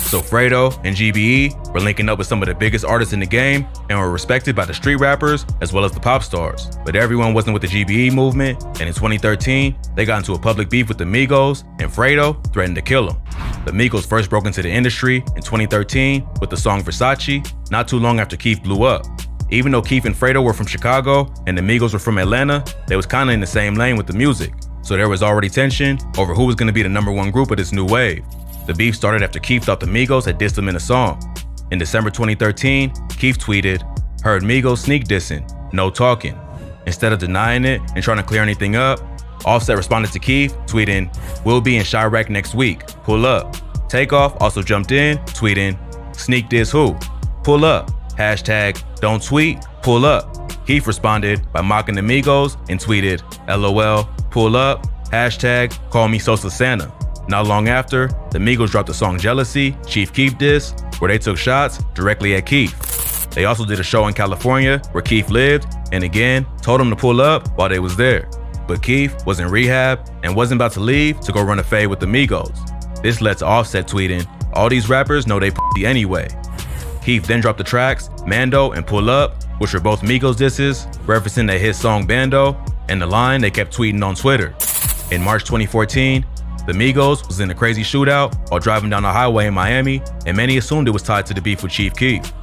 So Fredo and GBE were linking up with some of the biggest artists in the game and were respected by the street rappers as well as the pop stars. But everyone wasn't with the GBE movement, and in 2013, they got into a public beef with the Migos, and Fredo threatened to kill him. The Migos first broke into the industry in 2013 with the song Versace, not too long after Keith blew up. Even though Keith and Fredo were from Chicago and the Migos were from Atlanta, they was kinda in the same lane with the music. So there was already tension over who was gonna be the #1 group of this new wave. The beef started after Keith thought the Migos had dissed him in a song. In December 2013, Keith tweeted, "Heard Migos sneak dissing, no talking." Instead of denying it and trying to clear anything up, Offset responded to Keith, tweeting, "We'll be in Chirac next week, pull up." Takeoff also jumped in, tweeting, "Sneak diss who? Pull up, hashtag don't tweet, pull up." Keith responded by mocking the Migos and tweeted, "LOL, pull up, hashtag call me Sosa Santa." Not long after, the Migos dropped the song Jealousy, Chief Keef diss, where they took shots directly at Keith. They also did a show in California where Keith lived, and again, told him to pull up while they was there. But Keith was in rehab and wasn't about to leave to go run a fade with the Migos. This led to Offset tweeting, "All these rappers know they pussy anyway." Keith then dropped the tracks Mando and Pull Up, which were both Migos disses, referencing their hit song Bando, and the line they kept tweeting on Twitter. In March 2014, the Migos was in a crazy shootout while driving down a highway in Miami, and many assumed it was tied to the beef with Chief Keef.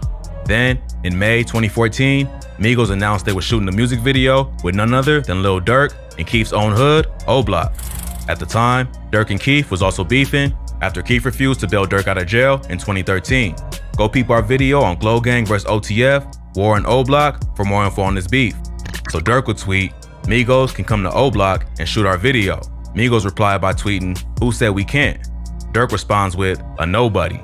Then, in May 2014, Migos announced they were shooting a music video with none other than Lil Durk in Keef's own hood, O-Block. At the time, Durk and Keef was also beefing after Keef refused to bail Durk out of jail in 2013. Go peep our video on Glow Gang vs OTF, War in O-Block for more info on this beef. So Durk would tweet, "Migos can come to O-Block and shoot our video." Migos replied by tweeting, "Who said we can't?" Durk responds with, "A nobody."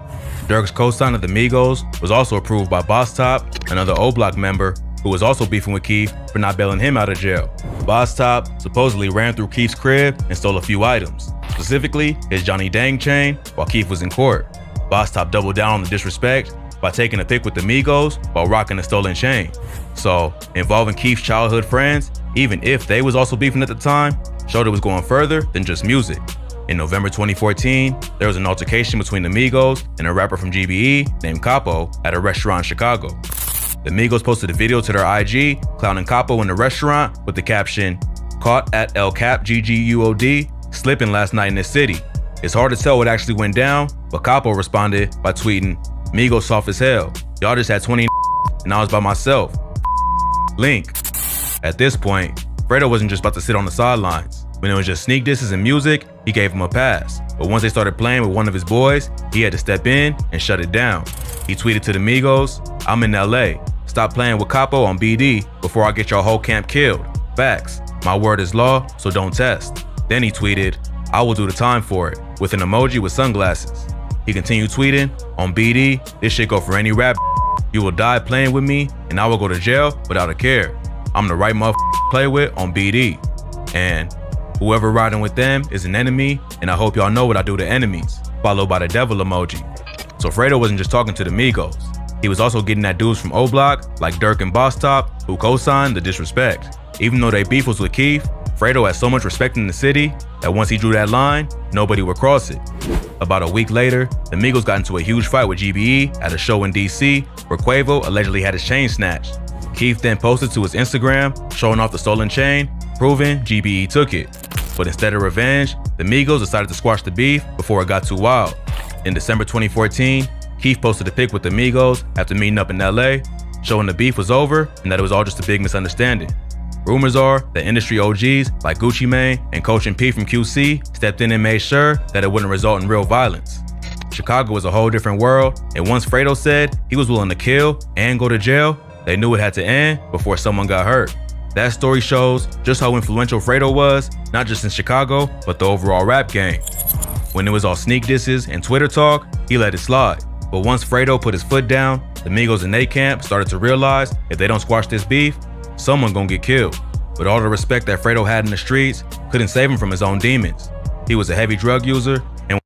Durk's co-sign of the Migos was also approved by Boss Top, another O-Block member who was also beefing with Keef for not bailing him out of jail. Boss Top supposedly ran through Keef's crib and stole a few items, specifically his Johnny Dang chain while Keef was in court. Boss Top doubled down on the disrespect by taking a pic with the Migos while rocking the stolen chain. So, involving Keef's childhood friends, even if they was also beefing at the time, showed it was going further than just music. In November 2014, there was an altercation between the Migos and a rapper from GBE named Capo at a restaurant in Chicago. The Migos posted a video to their IG clowning Capo in the restaurant with the caption, "Caught at El Cap GGUOD, slipping last night in this city." It's hard to tell what actually went down, but Capo responded by tweeting, "Migos soft as hell. Y'all just had 20 and I was by myself. Link." At this point, Fredo wasn't just about to sit on the sidelines. When it was just sneak disses and music, he gave him a pass. But once they started playing with one of his boys, he had to step in and shut it down. He tweeted to the Migos, "I'm in LA. Stop playing with Capo on BD before I get your whole camp killed. Facts. My word is law, so don't test." Then he tweeted, "I will do the time for it," with an emoji with sunglasses. He continued tweeting, "On BD, this shit go for any rap. You will die playing with me, and I will go to jail without a care." I'm the right motherfucker to play with on BD. And whoever riding with them is an enemy, and I hope y'all know what I do to enemies, followed by the devil emoji. So Fredo wasn't just talking to the Migos. He was also getting at dudes from O-Block, like Dirk and Boss Top, who co-signed the disrespect. Even though they beef was with Keith, Fredo had so much respect in the city that once he drew that line, nobody would cross it. About a week later, the Migos got into a huge fight with GBE at a show in DC where Quavo allegedly had his chain snatched. Keith then posted to his Instagram showing off the stolen chain, proving GBE took it. But instead of revenge, the Migos decided to squash the beef before it got too wild. In December 2014, Keith posted a pic with the Migos after meeting up in LA, showing the beef was over and that it was all just a big misunderstanding. Rumors are that industry OGs like Gucci Mane and Coach and P from QC stepped in and made sure that it wouldn't result in real violence. Chicago was a whole different world, and once Fredo said he was willing to kill and go to jail, they knew it had to end before someone got hurt. That story shows just how influential Fredo was, not just in Chicago, but the overall rap game. When it was all sneak disses and Twitter talk, he let it slide. But once Fredo put his foot down, the Migos in they camp started to realize if they don't squash this beef, someone gonna get killed. But all the respect that Fredo had in the streets couldn't save him from his own demons. He was a heavy drug user and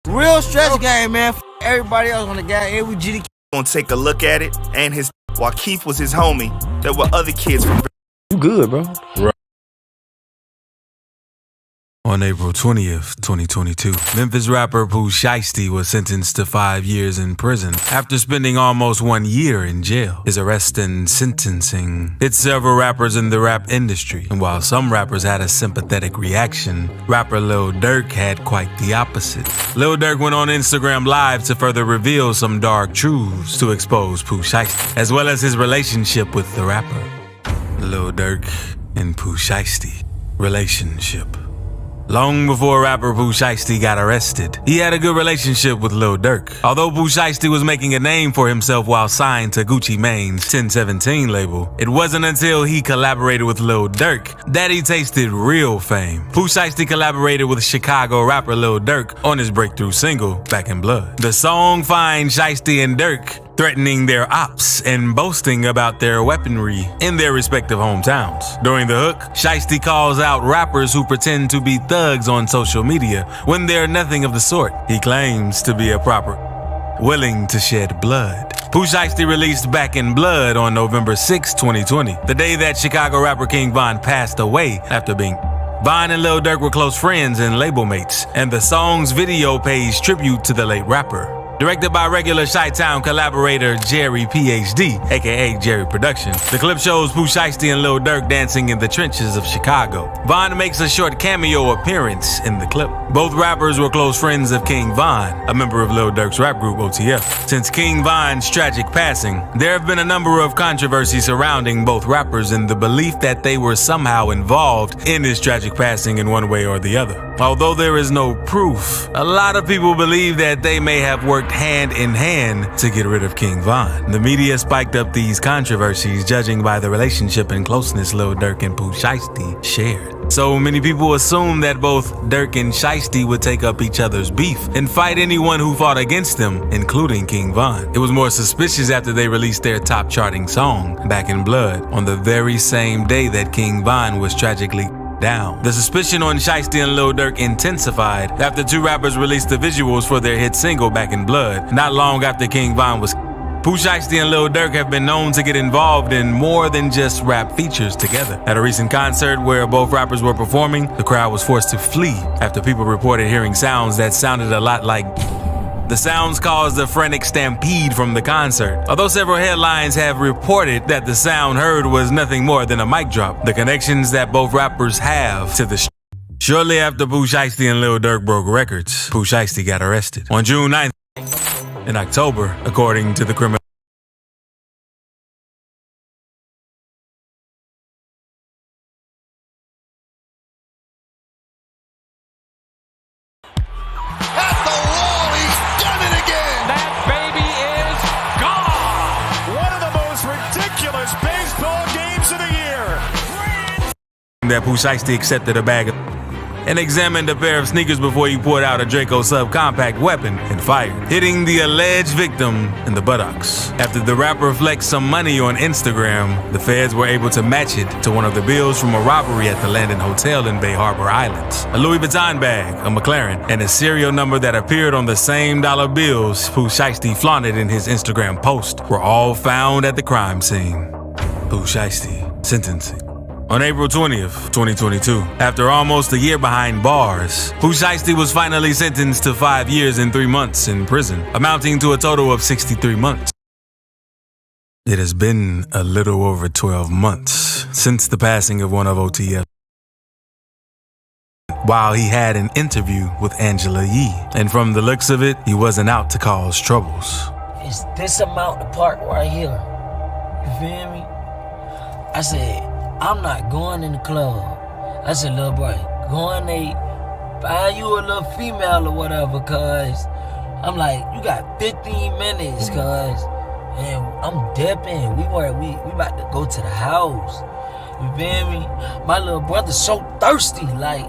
real stretch game, man. Everybody else on the game. It was GD. Gonna take a look at it and his while Keith was his homie. There were other kids from. You good, bro? Right. On April 20th, 2022, Memphis rapper Pooh Shiesty was sentenced to 5 years in prison after spending almost 1 year in jail. His arrest and sentencing hit several rappers in the rap industry, and while some rappers had a sympathetic reaction, rapper Lil Durk had quite the opposite. Lil Durk went on Instagram Live to further reveal some dark truths to expose Pooh Shiesty, as well as his relationship with the rapper. Lil Durk and Pooh Shiesty relationship. Long before rapper Pooh Shiesty got arrested, he had a good relationship with Lil Durk. Although Pooh Shiesty was making a name for himself while signed to Gucci Mane's 1017 label, it wasn't until he collaborated with Lil Durk that he tasted real fame. Pooh Shiesty collaborated with Chicago rapper Lil Durk on his breakthrough single, Back in Blood. The song finds Shiesty and Durk threatening their ops and boasting about their weaponry in their respective hometowns. During the hook, Shiesty calls out rappers who pretend to be thugs on social media when they're nothing of the sort. He claims to be a proper willing to shed blood. Pooh Shiesty released Back in Blood on November 6, 2020, the day that Chicago rapper King Von passed away after being. Von and Lil Durk were close friends and label mates, and the song's video pays tribute to the late rapper. Directed by regular Chi-Town collaborator Jerry PhD, aka Jerry Productions, the clip shows Pooh Shiesty and Lil Durk dancing in the trenches of Chicago. Von makes a short cameo appearance in the clip. Both rappers were close friends of King Von, a member of Lil Durk's rap group OTF. Since King Von's tragic passing, there have been a number of controversies surrounding both rappers in the belief that they were somehow involved in his tragic passing in one way or the other. Although there is no proof, a lot of people believe that they may have worked hand in hand to get rid of King Von. The media spiked up these controversies judging by the relationship and closeness Lil Durk and Pooh Shiesty shared. So many people assumed that both Durk and Shiesty would take up each other's beef and fight anyone who fought against them, including King Von. It was more suspicious after they released their top charting song, Back in Blood, on the very same day that King Von was tragically down. The suspicion on Shiesty and Lil Durk intensified after two rappers released the visuals for their hit single Back in Blood, not long after King Von was. Pooh Shiesty and Lil Durk have been known to get involved in more than just rap features together. At a recent concert where both rappers were performing, the crowd was forced to flee after people reported hearing sounds that sounded a lot like. The sounds caused a frantic stampede from the concert. Although several headlines have reported that the sound heard was nothing more than a mic drop, the connections that both rappers have to the Shortly after Pooh Shiesty and Lil Durk broke records, Pooh Shiesty got arrested. On June 9th, in October, according to the criminal. That Pooh Shiesty accepted a bag of and examined a pair of sneakers before he pulled out a Draco subcompact weapon and fired, hitting the alleged victim in the buttocks. After the rapper flexed some money on Instagram, the feds were able to match it to one of the bills from a robbery at the Landon Hotel in Bay Harbor Islands. A Louis Vuitton bag, a McLaren, and a serial number that appeared on the same dollar bills Pooh Shiesty flaunted in his Instagram post were all found at the crime scene. Pooh Shiesty sentencing. On April 20th, 2022, after almost a year behind bars, Pooh Shiesty was finally sentenced to 5 years and 3 months in prison, amounting to a total of 63 months. It has been a little over 12 months since the passing of one of OTF. While he had an interview with Angela Yee, and from the looks of it, he wasn't out to cause troubles. It's this amount to park right here. You feel me? I said, I'm not going in the club. I said, little boy, go in there, find you a little female or whatever, cause I'm like, you got 15 minutes, cause and I'm dipping. We about to go to the house. You feel me? My little brother's so thirsty, like,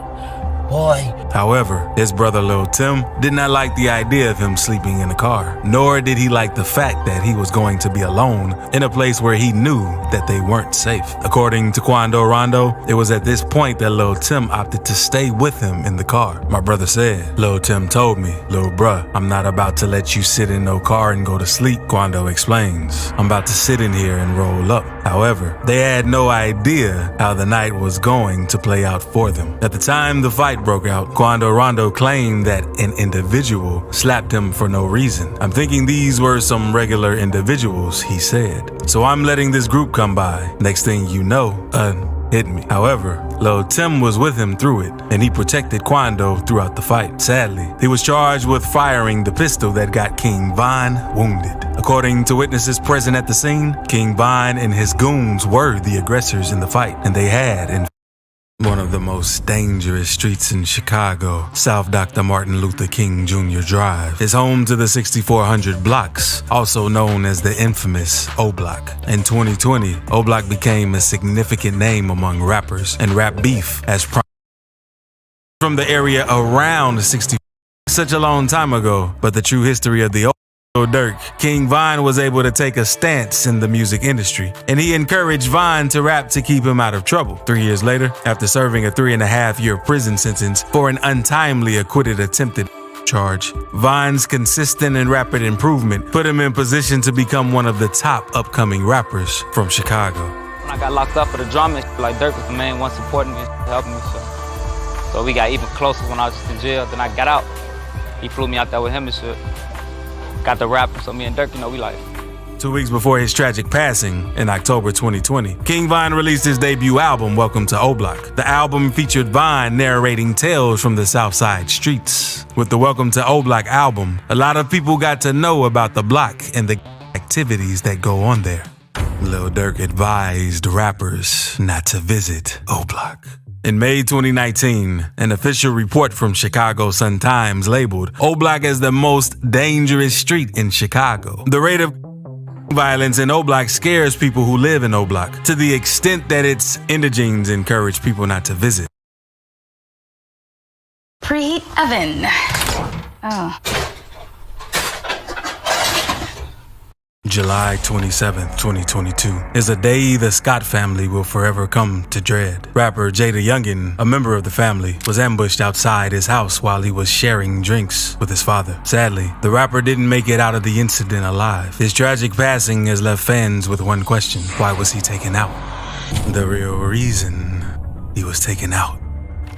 boy. However, his brother Lil Tim did not like the idea of him sleeping in the car, nor did he like the fact that he was going to be alone in a place where he knew that they weren't safe. According to Quando Rondo, it was at this point that Lil Tim opted to stay with him in the car. My brother said, Lil Tim told me, Lil bruh, I'm not about to let you sit in no car and go to sleep. Quando explains, I'm about to sit in here and roll up. However, they had no idea how the night was going to play out for them. At the time the fight broke out, Quando Rondo claimed that an individual slapped him for no reason. I'm thinking these were some regular individuals, he said. So I'm letting this group come by. Next thing you know, hit me. However, Lil Tim was with him through it, and he protected Quando throughout the fight. Sadly, he was charged with firing the pistol that got King Von wounded. According to witnesses present at the scene, King Von and his goons were the aggressors in the fight, and they had, in one of the most dangerous streets in Chicago, South Dr. Martin Luther King Jr. Drive, is home to the 6400 blocks, also known as the infamous O Block. In 2020, O Block became a significant name among rappers, and rap beef as from the area around 60 such a long time ago, but the true history of the Dirk, King Von was able to take a stance in the music industry, and he encouraged Von to rap to keep him out of trouble. 3 years later, after serving a 3.5-year prison sentence for an untimely acquitted attempted charge, Von's consistent and rapid improvement put him in position to become one of the top upcoming rappers from Chicago. When I got locked up for the drama, like Dirk was the main one supporting me, helping me. So we got even closer when I was just in jail. Then I got out. He flew me out there with him and shit. Got the rap, so me and Dirk, we like. 2 weeks before his tragic passing, in October 2020, King Von released his debut album, Welcome to O Block. The album featured Von narrating tales from the Southside streets. With the Welcome to O Block album, a lot of people got to know about the block and the activities that go on there. Lil Durk advised rappers not to visit O Block. In May 2019, an official report from Chicago Sun-Times labeled O Block as the most dangerous street in Chicago. The rate of violence in O Block scares people who live in O Block to the extent that its indigenes encourage people not to visit. Preheat oven. Oh. July 27, 2022 is a day the Scott family will forever come to dread. Rapper Jada Youngin, a member of the family, was ambushed outside his house while he was sharing drinks with his father. Sadly, the rapper didn't make it out of the incident alive. His tragic passing has left fans with one question: why was he taken out? The real reason he was taken out.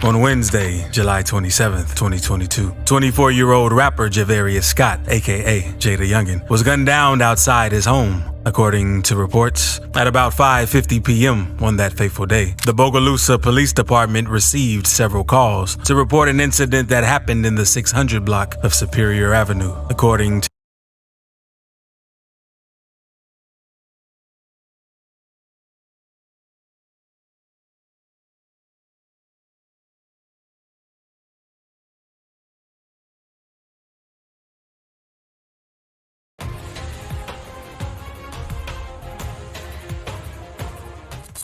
On Wednesday, July 27th, 2022, 24-year-old rapper Javarius Scott, aka Jada Youngin, was gunned down outside his home. According to reports, at about 5:50 p.m. on that fateful day, the Bogalusa Police Department received several calls to report an incident that happened in the 600 block of Superior Avenue. According to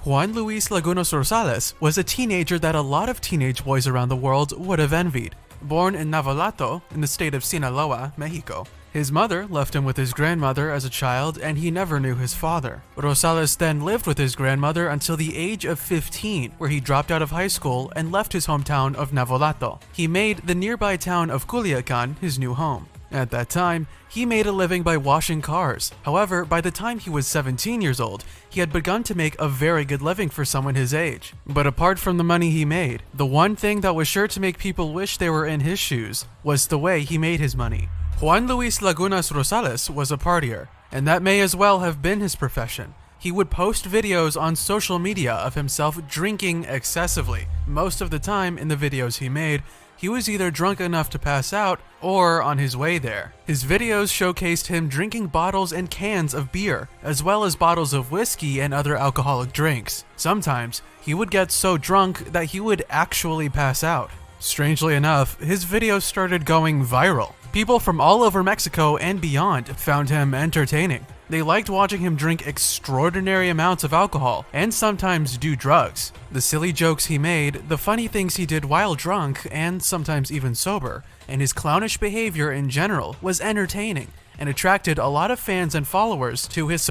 Juan Luis Lagunas Rosales was a teenager that a lot of teenage boys around the world would have envied. Born in Navolato, in the state of Sinaloa, Mexico. His mother left him with his grandmother as a child, and he never knew his father. Rosales then lived with his grandmother until the age of 15, where he dropped out of high school and left his hometown of Navolato. He made the nearby town of Culiacan his new home. At that time, he made a living by washing cars. However, by the time he was 17 years old, he had begun to make a very good living for someone his age. But apart from the money he made, the one thing that was sure to make people wish they were in his shoes was the way he made his money. Juan Luis Lagunas Rosales was a partier, and that may as well have been his profession. He would post videos on social media of himself drinking excessively. Most of the time in the videos he made, he was either drunk enough to pass out or on his way there. His videos showcased him drinking bottles and cans of beer, as well as bottles of whiskey and other alcoholic drinks. Sometimes, he would get so drunk that he would actually pass out. Strangely enough, his videos started going viral. People from all over Mexico and beyond found him entertaining. They liked watching him drink extraordinary amounts of alcohol and sometimes do drugs. The silly jokes he made, the funny things he did while drunk and sometimes even sober, and his clownish behavior in general was entertaining and attracted a lot of fans and followers to his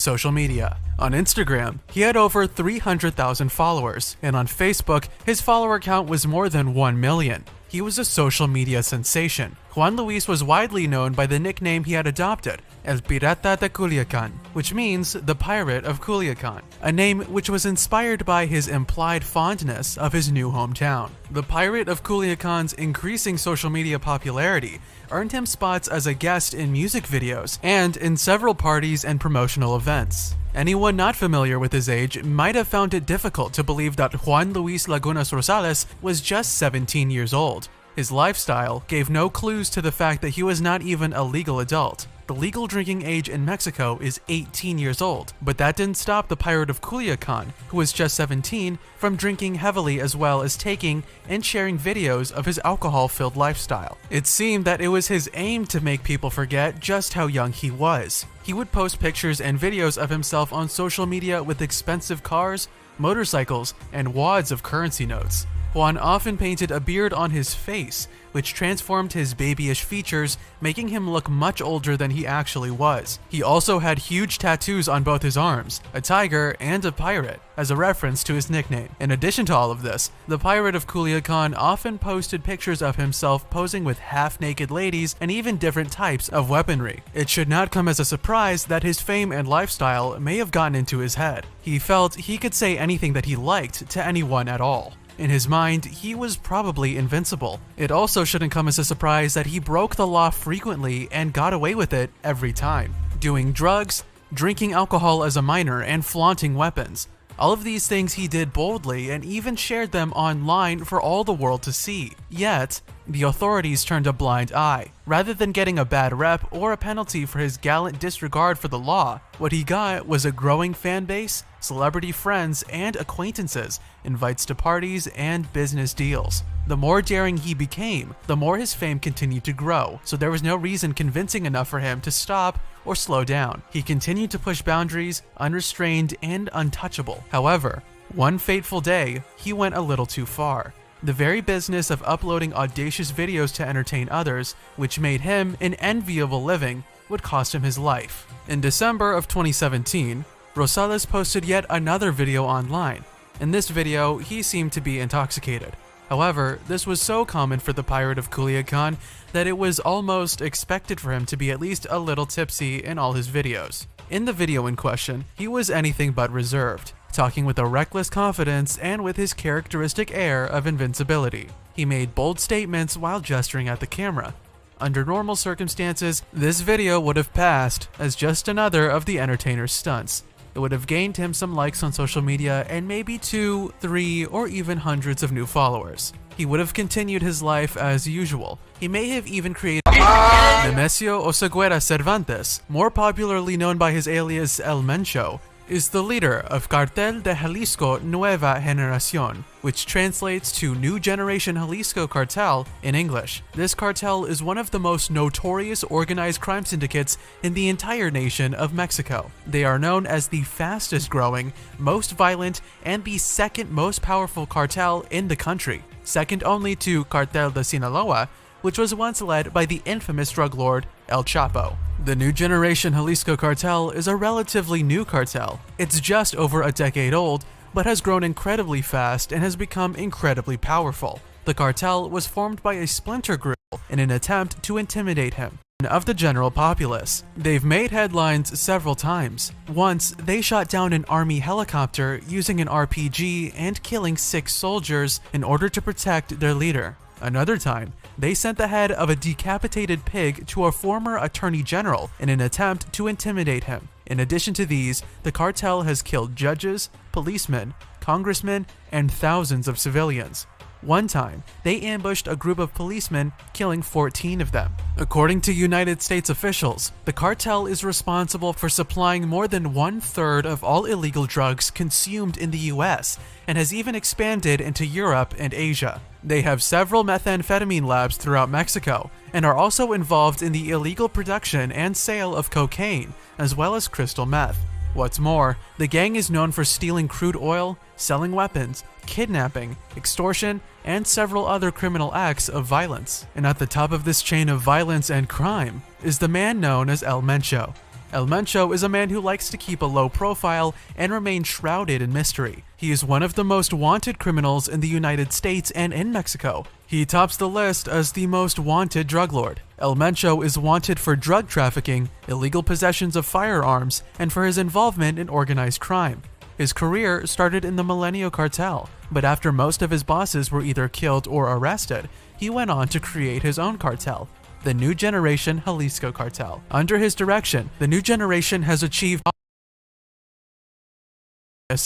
social media. On Instagram, he had over 300,000 followers, and on Facebook, his follower count was more than 1 million. He was a social media sensation. Juan Luis was widely known by the nickname he had adopted, El Pirata de Culiacan, which means the Pirate of Culiacan, a name which was inspired by his implied fondness of his new hometown. The Pirate of Culiacan's increasing social media popularity earned him spots as a guest in music videos and in several parties and promotional events. Anyone not familiar with his age might have found it difficult to believe that Juan Luis Lagunas Rosales was just 17 years old. His lifestyle gave no clues to the fact that he was not even a legal adult. The legal drinking age in Mexico is 18 years old, but that didn't stop the Pirate of Culiacan, who was just 17, from drinking heavily as well as taking and sharing videos of his alcohol-filled lifestyle. It seemed that it was his aim to make people forget just how young he was. He would post pictures and videos of himself on social media with expensive cars, motorcycles, and wads of currency notes. Juan often painted a beard on his face, which transformed his babyish features, making him look much older than he actually was. He also had huge tattoos on both his arms, a tiger and a pirate, as a reference to his nickname. In addition to all of this, the Pirate of Culiacan often posted pictures of himself posing with half-naked ladies and even different types of weaponry. It should not come as a surprise that his fame and lifestyle may have gotten into his head. He felt he could say anything that he liked to anyone at all. In his mind, he was probably invincible. It also shouldn't come as a surprise that he broke the law frequently and got away with it every time. Doing drugs, drinking alcohol as a minor, and flaunting weapons. All of these things he did boldly and even shared them online for all the world to see. Yet, the authorities turned a blind eye. Rather than getting a bad rep or a penalty for his gallant disregard for the law, what he got was a growing fan base, celebrity friends and acquaintances, invites to parties, and business deals. The more daring he became, the more his fame continued to grow, so there was no reason convincing enough for him to stop or slow down. He continued to push boundaries, unrestrained and untouchable. However, one fateful day, he went a little too far. The very business of uploading audacious videos to entertain others, which made him an enviable living, would cost him his life. In December of 2017, Rosales posted yet another video online. In this video, he seemed to be intoxicated. However, this was so common for the Pirate of Culiacan that it was almost expected for him to be at least a little tipsy in all his videos. In the video in question, he was anything but reserved, talking with a reckless confidence and with his characteristic air of invincibility. He made bold statements while gesturing at the camera. Under normal circumstances, this video would have passed as just another of the entertainer's stunts. It would have gained him some likes on social media and maybe 2, 3, or even hundreds of new followers. He would have continued his life as usual. He may have even created Nemesio Oseguera Cervantes, more popularly known by his alias El Mencho, is the leader of Cartel de Jalisco Nueva Generación, which translates to New Generation Jalisco Cartel in English. This cartel is one of the most notorious organized crime syndicates in the entire nation of Mexico. They are known as the fastest growing, most violent, and the second most powerful cartel in the country, second only to Cartel de Sinaloa, which was once led by the infamous drug lord El Chapo. The New Generation Jalisco Cartel is a relatively new cartel. It's just over a decade old, but has grown incredibly fast and has become incredibly powerful. The cartel was formed by a splinter group in an attempt to intimidate him of the general populace. They've made headlines several times. Once, they shot down an army helicopter using an RPG and killing 6 soldiers in order to protect their leader. Another time, they sent the head of a decapitated pig to a former attorney general in an attempt to intimidate him. In addition to these, the cartel has killed judges, policemen, congressmen, and thousands of civilians. One time, they ambushed a group of policemen, killing 14 of them. According to United States officials, the cartel is responsible for supplying more than 1/3 of all illegal drugs consumed in the US and has even expanded into Europe and Asia. They have several methamphetamine labs throughout Mexico and are also involved in the illegal production and sale of cocaine, as well as crystal meth. What's more, the gang is known for stealing crude oil, selling weapons, kidnapping, extortion, and several other criminal acts of violence. And at the top of this chain of violence and crime is the man known as El Mencho. El Mencho is a man who likes to keep a low profile and remain shrouded in mystery. He is one of the most wanted criminals in the United States and in Mexico. He tops the list as the most wanted drug lord. El Mencho is wanted for drug trafficking, illegal possessions of firearms, and for his involvement in organized crime. His career started in the Milenio Cartel, but after most of his bosses were either killed or arrested, he went on to create his own cartel, the New Generation Jalisco Cartel. Under his direction, the New Generation has achieved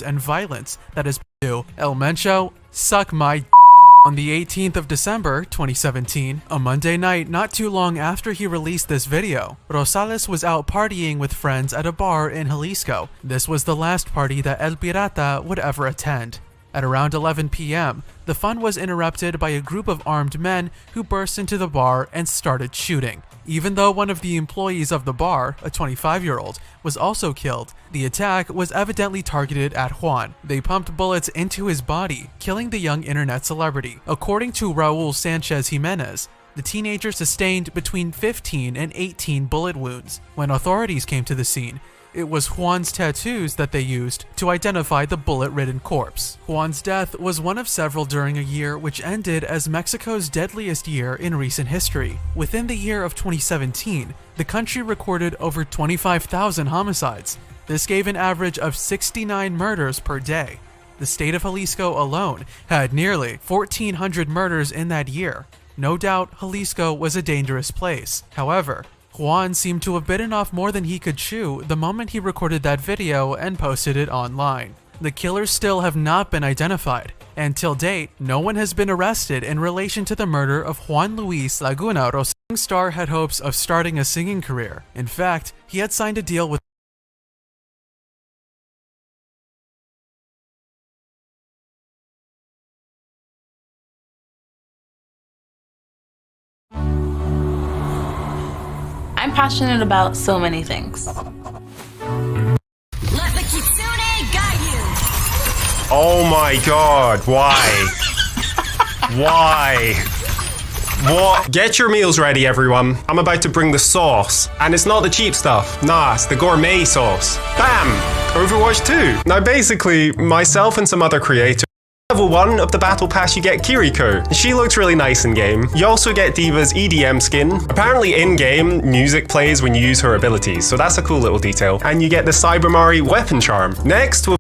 and violence that is due. El Mencho, suck my On the 18th of December 2017, a Monday night not too long after he released this video, Rosales was out partying with friends at a bar in Jalisco. This was the last party that El Pirata would ever attend. At around 11 p.m., the fun was interrupted by a group of armed men who burst into the bar and started shooting. Even though one of the employees of the bar, a 25-year-old, was also killed, the attack was evidently targeted at Juan. They pumped bullets into his body, killing the young internet celebrity. According to Raul Sanchez Jimenez, the teenager sustained between 15 and 18 bullet wounds. When authorities came to the scene, it was Juan's tattoos that they used to identify the bullet-ridden corpse. Juan's death was one of several during a year which ended as Mexico's deadliest year in recent history. Within the year of 2017, the country recorded over 25,000 homicides. This gave an average of 69 murders per day. The state of Jalisco alone had nearly 1,400 murders in that year. No doubt, Jalisco was a dangerous place. However, Juan seemed to have bitten off more than he could chew the moment he recorded that video and posted it online. The killers still have not been identified, and till date, no one has been arrested in relation to the murder of Juan Luis Laguna Rosales. The star had hopes of starting a singing career. In fact, he had signed a deal with I'm passionate about so many things. Let the Kitsune guide you. Oh my god, why? Why? What? Get your meals ready, everyone. I'm about to bring the sauce. And it's not the cheap stuff. Nah, it's the gourmet sauce. Bam! Overwatch 2. Now basically, myself and some other creators. Level 1 of the Battle Pass, you get Kiriko. She looks really nice in-game. You also get Diva's EDM skin. Apparently in-game, music plays when you use her abilities, so that's a cool little detail. And you get the Cybermari weapon charm. Next, we'll